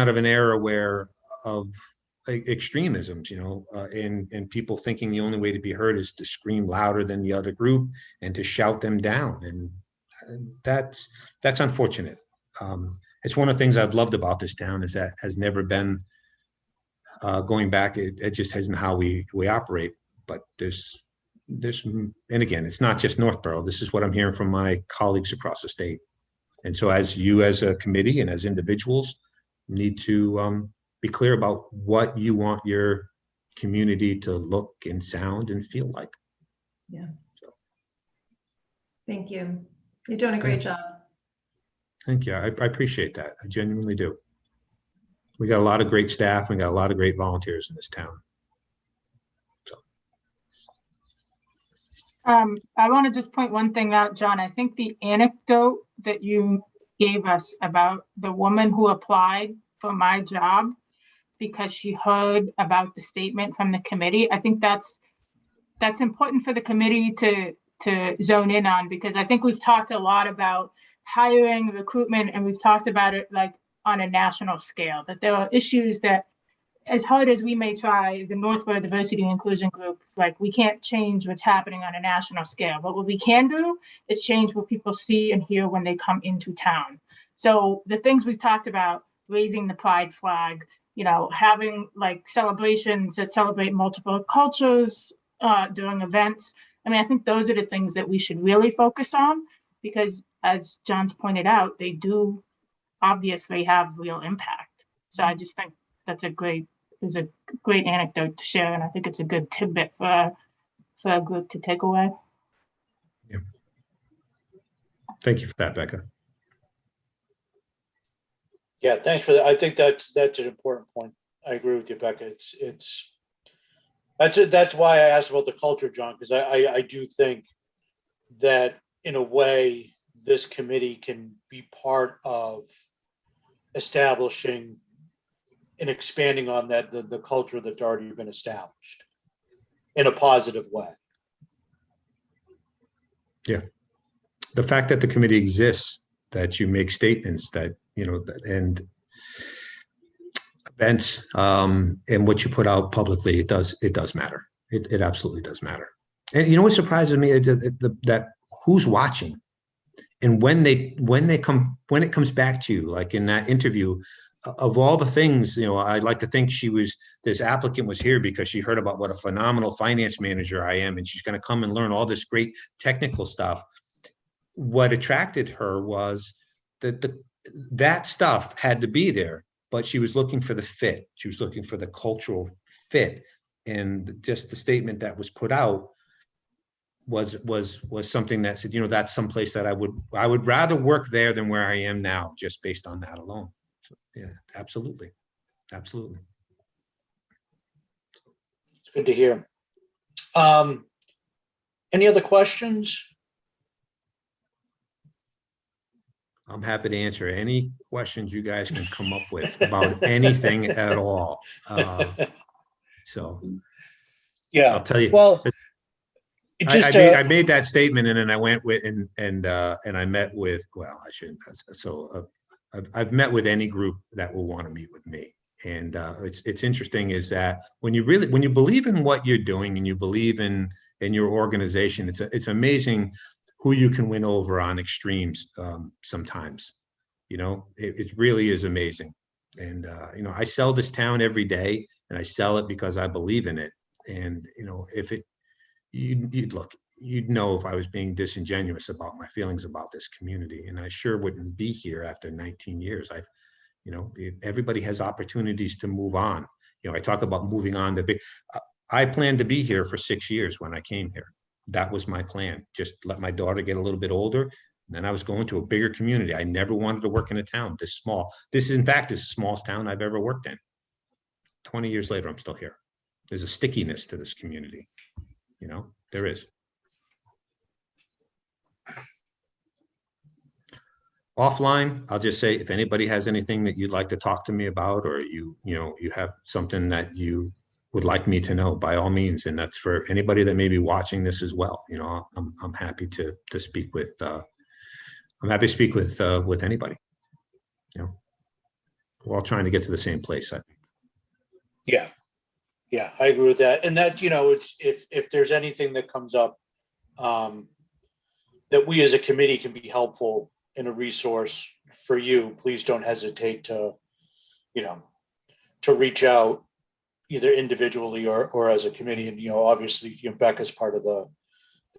of an era of extremisms, and people thinking the only way to be heard is to scream louder than the other group and to shout them down. And that's unfortunate. It's one of the things I've loved about this town is that has never been going back. It just isn't how we operate. But there's, and again, it's not just Northborough. This is what I'm hearing from my colleagues across the state. And so as a committee and as individuals need to be clear about what you want your community to look and sound and feel like. Yeah. So. Thank you. You're doing a great job. Thank you. I appreciate that. I genuinely do. We got a lot of great staff. We got a lot of great volunteers in this town. So. I want to just point one thing out, John. I think the anecdote that you gave us about the woman who applied for my job because she heard about the statement from the committee, I think that's important for the committee to zone in on, because I think we've talked a lot about hiring, recruitment, and we've talked about it like on a national scale, that there are issues that, as hard as we may try, the Northborough Diversity and Inclusion Group, like we can't change what's happening on a national scale, but what we can do is change what people see and hear when they come into town. So the things we've talked about, raising the pride flag, having like celebrations that celebrate multiple cultures during events. I think those are the things that we should really focus on, because as John's pointed out, they do obviously have real impact. So I just think it was a great anecdote to share, and I think it's a good tidbit for a group to take away. Yeah. Thank you for that, Becca. Yeah, thanks for that. I think that's an important point. I agree with you, Becca. That's why I asked about the culture, John, because I do think that in a way this committee can be part of establishing and expanding on the culture that's already been established in a positive way. Yeah. The fact that the committee exists, that you make statements that, and events, and what you put out publicly, it does matter. It absolutely does matter. And what surprises me is that who's watching? And when it comes back to you, like in that interview, of all the things, I'd like to think this applicant was here because she heard about what a phenomenal finance manager I am, and she's going to come and learn all this great technical stuff. What attracted her was that stuff had to be there, but she was looking for the fit. She was looking for the cultural fit, and just the statement that was put out was something that said, that's someplace that I would rather work there than where I am now, just based on that alone. So, yeah, absolutely. Absolutely. It's good to hear. Any other questions? I'm happy to answer any questions you guys can come up with about anything at all. So Yeah, I'll tell you. well, I made that statement, and then I went with and I met with, well, I shouldn't. So I've met with any group that will want to meet with me, and it's interesting is that when you believe in what you're doing and you believe in your organization, it's amazing who you can win over on extremes. Sometimes, it really is amazing, and I sell this town every day, and I sell it because I believe in it, and if it. You'd know if I was being disingenuous about my feelings about this community, and I sure wouldn't be here after 19 years. Everybody has opportunities to move on. I talk about moving on to big. I planned to be here for 6 years when I came here. That was my plan. Just let my daughter get a little bit older, and then I was going to a bigger community. I never wanted to work in a town this small. This, in fact, is the smallest town I've ever worked in. 20 years later, I'm still here. There's a stickiness to this community. There is. Offline, I'll just say, if anybody has anything that you'd like to talk to me about, or you have something that you would like me to know, by all means, and that's for anybody that may be watching this as well. I'm happy to speak with. I'm happy to speak with anybody. We're all trying to get to the same place, I think. Yeah, I agree with that. And that, it's if there's anything that comes up that we as a committee can be helpful and a resource for you, please don't hesitate to reach out either individually or as a committee. And, obviously, Becca's part of the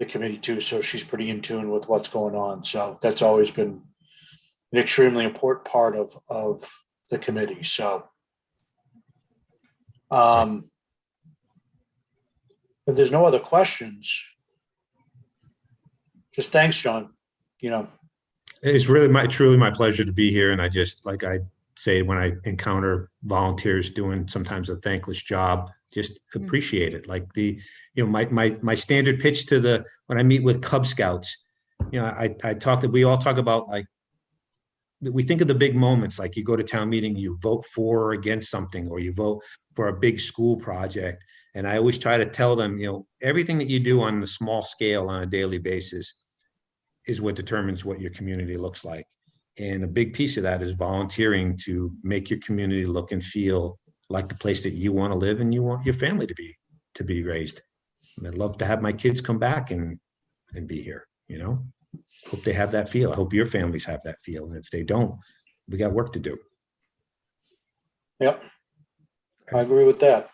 committee too, so she's pretty in tune with what's going on. So that's always been an extremely important part of the committee. So if there's no other questions, just thanks, John. It's really truly my pleasure to be here. And I just, like I say, when I encounter volunteers doing sometimes a thankless job, just appreciate it. Like my standard pitch to when I meet with Cub Scouts, we all talk about, like, we think of the big moments, like you go to town meeting, you vote for or against something, or you vote for a big school project. And I always try to tell them, everything that you do on the small scale on a daily basis is what determines what your community looks like. And a big piece of that is volunteering to make your community look and feel like the place that you want to live and you want your family to be raised. And I'd love to have my kids come back and be here, Hope they have that feel. I hope your families have that feel. And if they don't, we got work to do. Yep. I agree with that.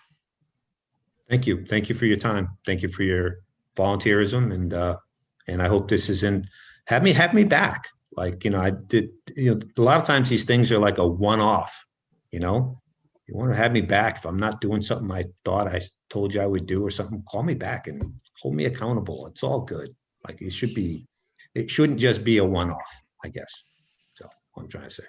Thank you. Thank you for your time. Thank you for your volunteerism. And I hope this isn't, have me back. Like, I did, a lot of times these things are like a one-off, you want to have me back. If I'm not doing something I thought I told you I would do or something, call me back and hold me accountable. It's all good. Like it shouldn't just be a one-off, I guess. So what I'm trying to say.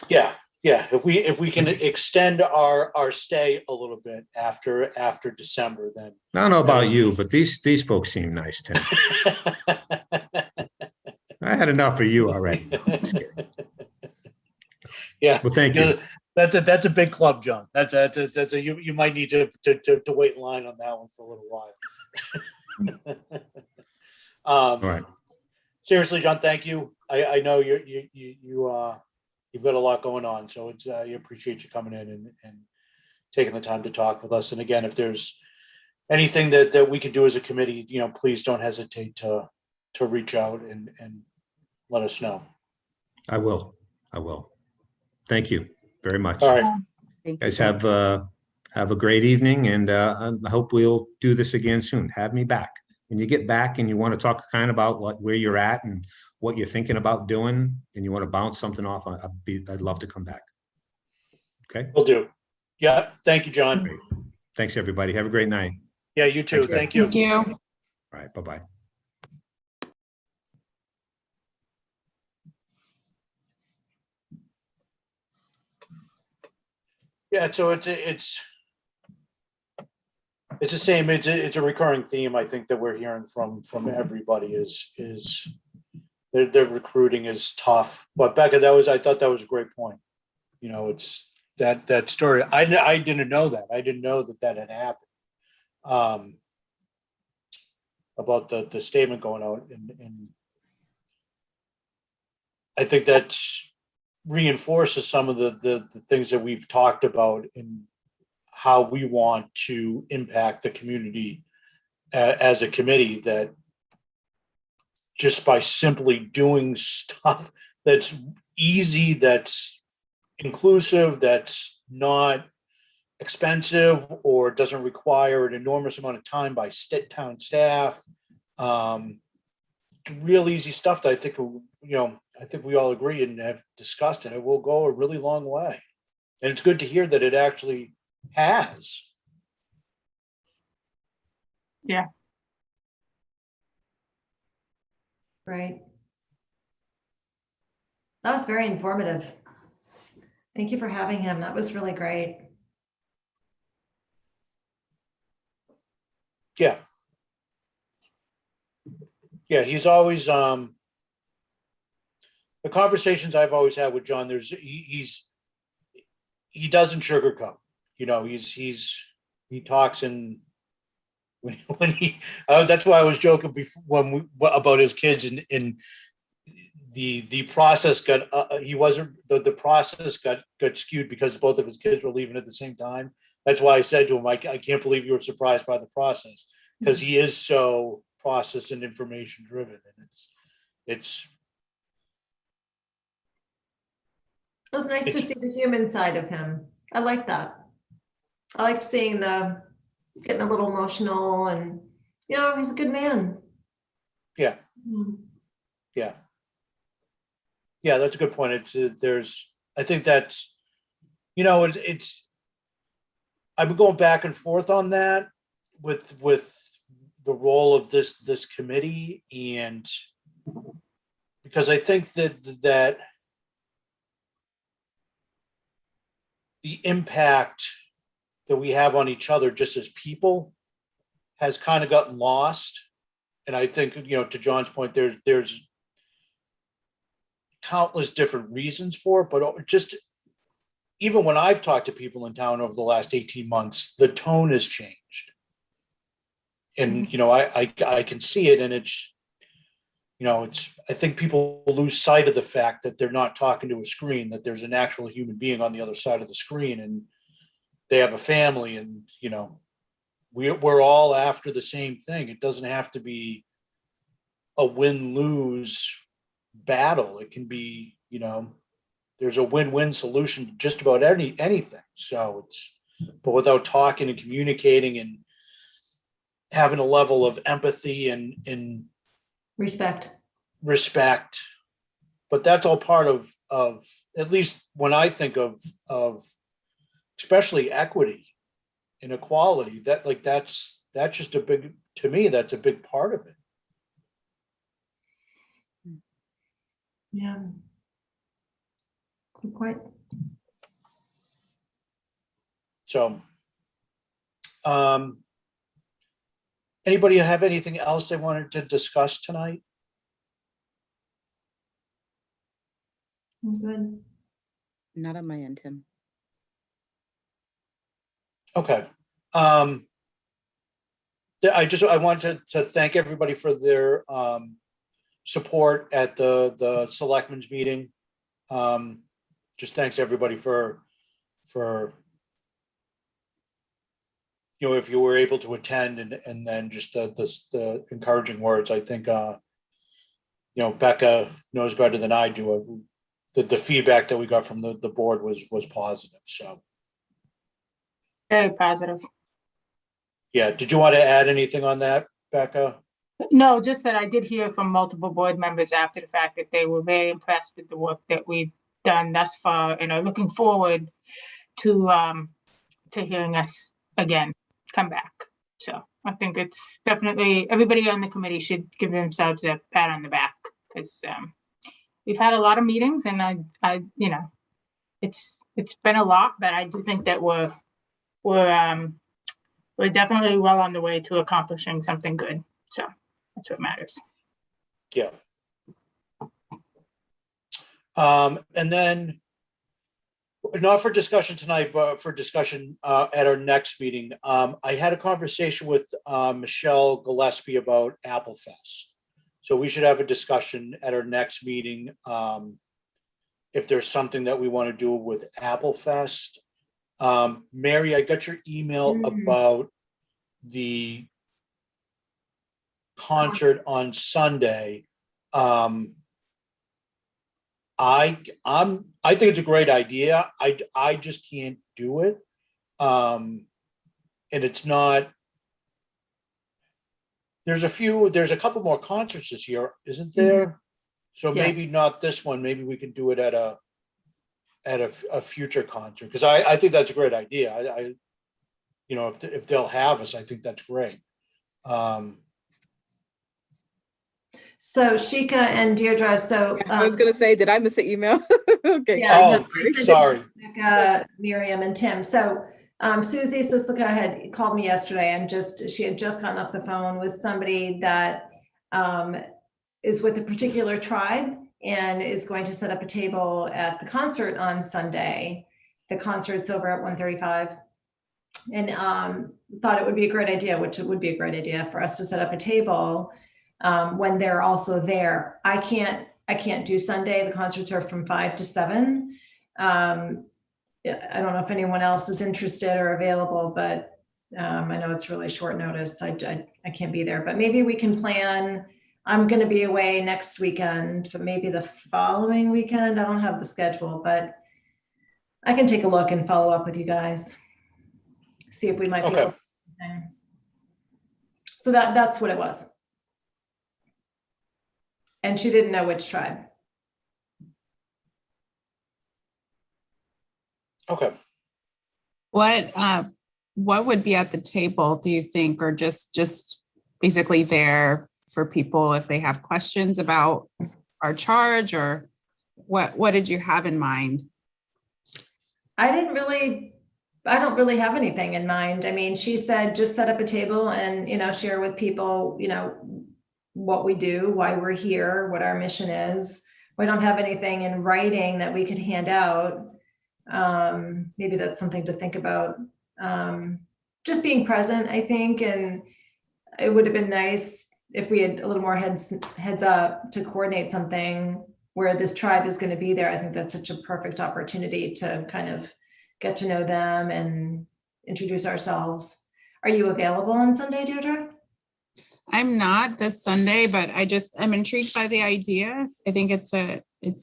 Yeah. If we can extend our stay a little bit after December, then I don't know about you, but these folks seem nice, Tim. I had enough for you already. No, I'm just kidding. Yeah. Well, thank you. That's a big club, John. That's you might need to wait in line on that one for a little while. All right. Seriously, John, thank you. I know you've got a lot going on, so it's I appreciate you coming in and taking the time to talk with us. And again, if there's anything that we can do as a committee, please don't hesitate to to reach out and let us know. I will. Thank you very much. All right. Thank Guys you. have a great evening, and I hope we'll do this again soon. Have me back. When you get back and you want to talk kind of about where you're at and what you're thinking about doing, and you want to bounce something off, I'd love to come back. Okay. Will do. Yeah. Thank you, John. Great. Thanks, everybody. Have a great night. Yeah, you too. Thanks, Thank you. Thank you. All right. Bye-bye. Yeah, so it's the same. It's a recurring theme, I think, that we're hearing from everybody is their recruiting is tough. But Becca, I thought that was a great point. You know, it's that story. I didn't know that. I didn't know that had happened. About the statement going out, and I think that reinforces some of the things that we've talked about in how we want to impact the community as a committee, that just by simply doing stuff that's easy, that's inclusive, that's not expensive, or doesn't require an enormous amount of time by town staff. Real easy stuff that I think, I think we all agree and have discussed it. It will go a really long way. And it's good to hear that it actually has. Yeah. Right. That was very informative. Thank you for having him. That was really great. Yeah. Yeah, he's always the conversations I've always had with John, he doesn't sugarcoat. You know, he talks, and when he that's why I was joking before about his kids, and the process got the process got skewed because both of his kids were leaving at the same time. That's why I said to him, I can't believe you were surprised by the process, because he is so process and information driven, and it's It was nice to see the human side of him. I like that. I liked seeing getting a little emotional, and he's a good man. yeah. Yeah. Yeah, that's a good point. I think that's, it's, I've been going back and forth on that with the role of this committee, and because I think that the impact that we have on each other just as people has kind of gotten lost. And I think, to John's point, there's countless different reasons for it, but just even when I've talked to people in town over the last 18 months, the tone has changed. And, I can see it, and it's, I think people lose sight of the fact that they're not talking to a screen, that there's an actual human being on the other side of the screen, and they have a family, and, we're all after the same thing. It doesn't have to be a win-lose battle. It can be, there's a win-win solution to just about anything. So but without talking and communicating and having a level of empathy and Respect. But that's all part of at least when I think of especially equity and equality, that's just to me, that's a big part of it. Yeah. Good point. So, anybody have anything else they wanted to discuss tonight? Good. Not on my end, Tim. Okay. I wanted to thank everybody for their support at the selectmen's meeting. Just thanks everybody for if you were able to attend, and then just the encouraging words. I think Becca knows better than I do. The feedback that we got from the board was positive. So, Very positive. yeah. Did you want to add anything on that, Becca? No, just that I did hear from multiple board members after the fact that they were very impressed with the work that we've done thus far and are looking forward to hearing us again come back. So I think it's definitely, everybody on the committee should give themselves a pat on the back, because we've had a lot of meetings, and I it's been a lot, but I do think that we're definitely well on the way to accomplishing something good. So that's what matters. Yeah. And then, not for discussion tonight, but for discussion at our next meeting. I had a conversation with Michelle Gillespie about Apple Fest. So we should have a discussion at our next meeting if there's something that we want to do with Apple Fest. Mary, I got your email about the concert on Sunday. I think it's a great idea. I just can't do it. And it's not, there's a couple more concerts this year, isn't there? So Yeah. maybe not this one, maybe we can do it at a future concert. Because I think that's a great idea. If they'll have us, I think that's great. So Shika and Deirdre, so. I was going to say, did I miss the email? Okay. Yeah, Oh, no, I sent it to sorry. Becca, Miriam, and Tim. So Susie Sislica had called me yesterday, and she had just gotten off the phone with somebody that is with a particular tribe and is going to set up a table at the concert on Sunday. The concert's over at 135. And thought it would be a great idea, which it would be a great idea for us to set up a table when they're also there. I can't do Sunday. The concerts are from 5 to 7. I don't know if anyone else is interested or available, but I know it's really short notice. I can't be there, but maybe we can plan. I'm going to be away next weekend, but maybe the following weekend. I don't have the schedule, but I can take a look and follow up with you guys. See if we might be able to. So that's what it was. And she didn't know which tribe. Okay. What would be at the table, do you think, or just basically there for people if they have questions about our charge, or what did you have in mind? I don't really have anything in mind. I mean, she said, just set up a table and, share with people, what we do, why we're here, what our mission is. We don't have anything in writing that we could hand out. Maybe that's something to think about. Just being present, I think, and it would have been nice if we had a little more heads up to coordinate something where this tribe is going to be there. I think that's such a perfect opportunity to kind of get to know them and introduce ourselves. Are you available on Sunday, Deirdre? I'm not this Sunday, but I'm intrigued by the idea. I think it's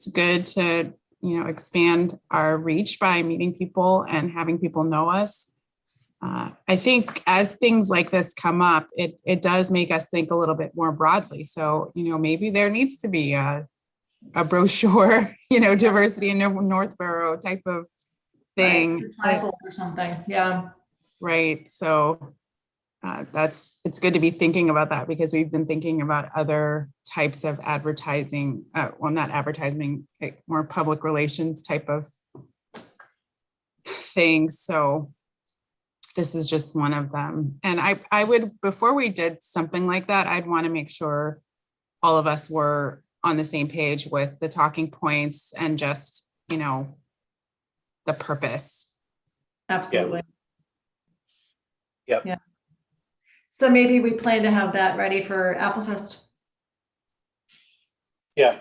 good to, expand our reach by meeting people and having people know us. I think as things like this come up, it does make us think a little bit more broadly. So, maybe there needs to be a brochure, diversity in Northborough type of thing. Right. Or something. Yeah. Right. So it's good to be thinking about that, because we've been thinking about other types of advertising, not advertising, more public relations type of things. So this is just one of them. And I would, before we did something like that, I'd want to make sure all of us were on the same page with the talking points and just, the purpose. Absolutely. Yep. Yeah. So maybe we plan to have that ready for Applefest. Yeah.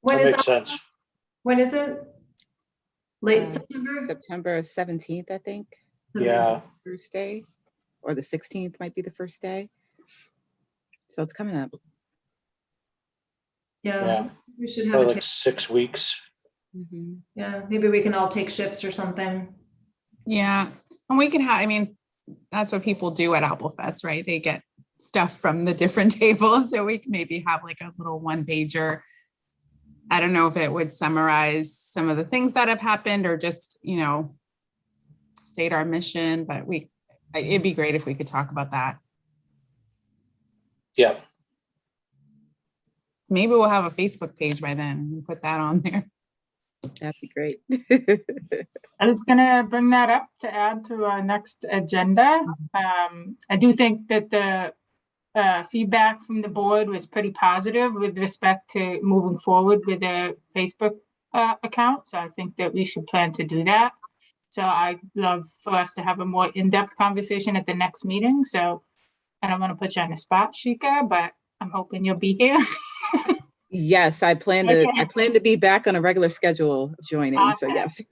When That is makes sense. When is it? Late September? September 17th, I think. Yeah. First day, or the 16th might be the first day. So it's coming up. Yeah, we should have Probably a like 6 weeks. Mhm. yeah, maybe we can all take shifts or something. Yeah, and we can have, I mean, that's what people do at Apple Fest, right? They get stuff from the different tables. So we can maybe have like a little one pager. I don't know if it would summarize some of the things that have happened or just, state our mission, but it'd be great if we could talk about that. Yeah. Maybe we'll have a Facebook page by then and put that on there. That'd be great. I was gonna bring that up to add to our next agenda. I do think that the feedback from the board was pretty positive with respect to moving forward with the Facebook account. So I think that we should plan to do that. So I'd love for us to have a more in-depth conversation at the next meeting. So I don't want to put you on the spot, Shika, but I'm hoping you'll be here. Yes, I plan to be back on a regular schedule of joining. So Awesome. yes.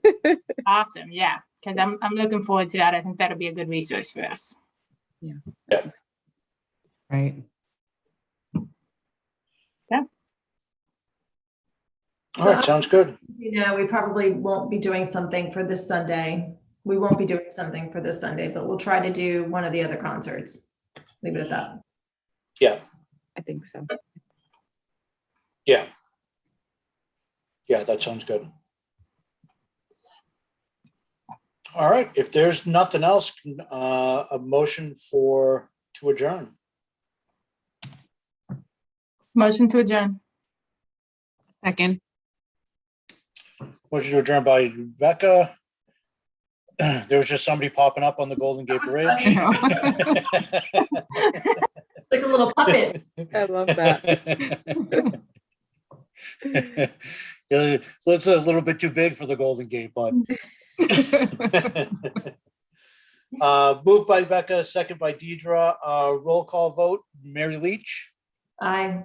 Awesome, yeah, because I'm looking forward to that. I think that'll be a good resource for us. Right. All right, sounds good. We probably won't be doing something for this Sunday. We won't be doing something for this Sunday, but we'll try to do one of the other concerts. Leave it at that. Yeah, I think so. yeah. Yeah, that sounds good. All right, if there's nothing else, a motion to adjourn. Motion to adjourn. Second. Motion to adjourn by Rebecca. There was just somebody popping up on the Golden Gate was Bridge. Like a little puppet. I love that. Yeah, it's a little bit too big for the Golden Gate, but moved by Becca, second by Deidre. Roll call vote. Mary Leach, Aye.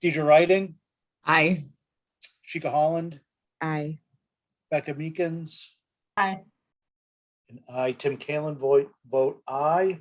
Deidre Riding, Aye. Shika Holland, Aye. Becca Meekins, Aye. and I, Tim Kalen, vote aye.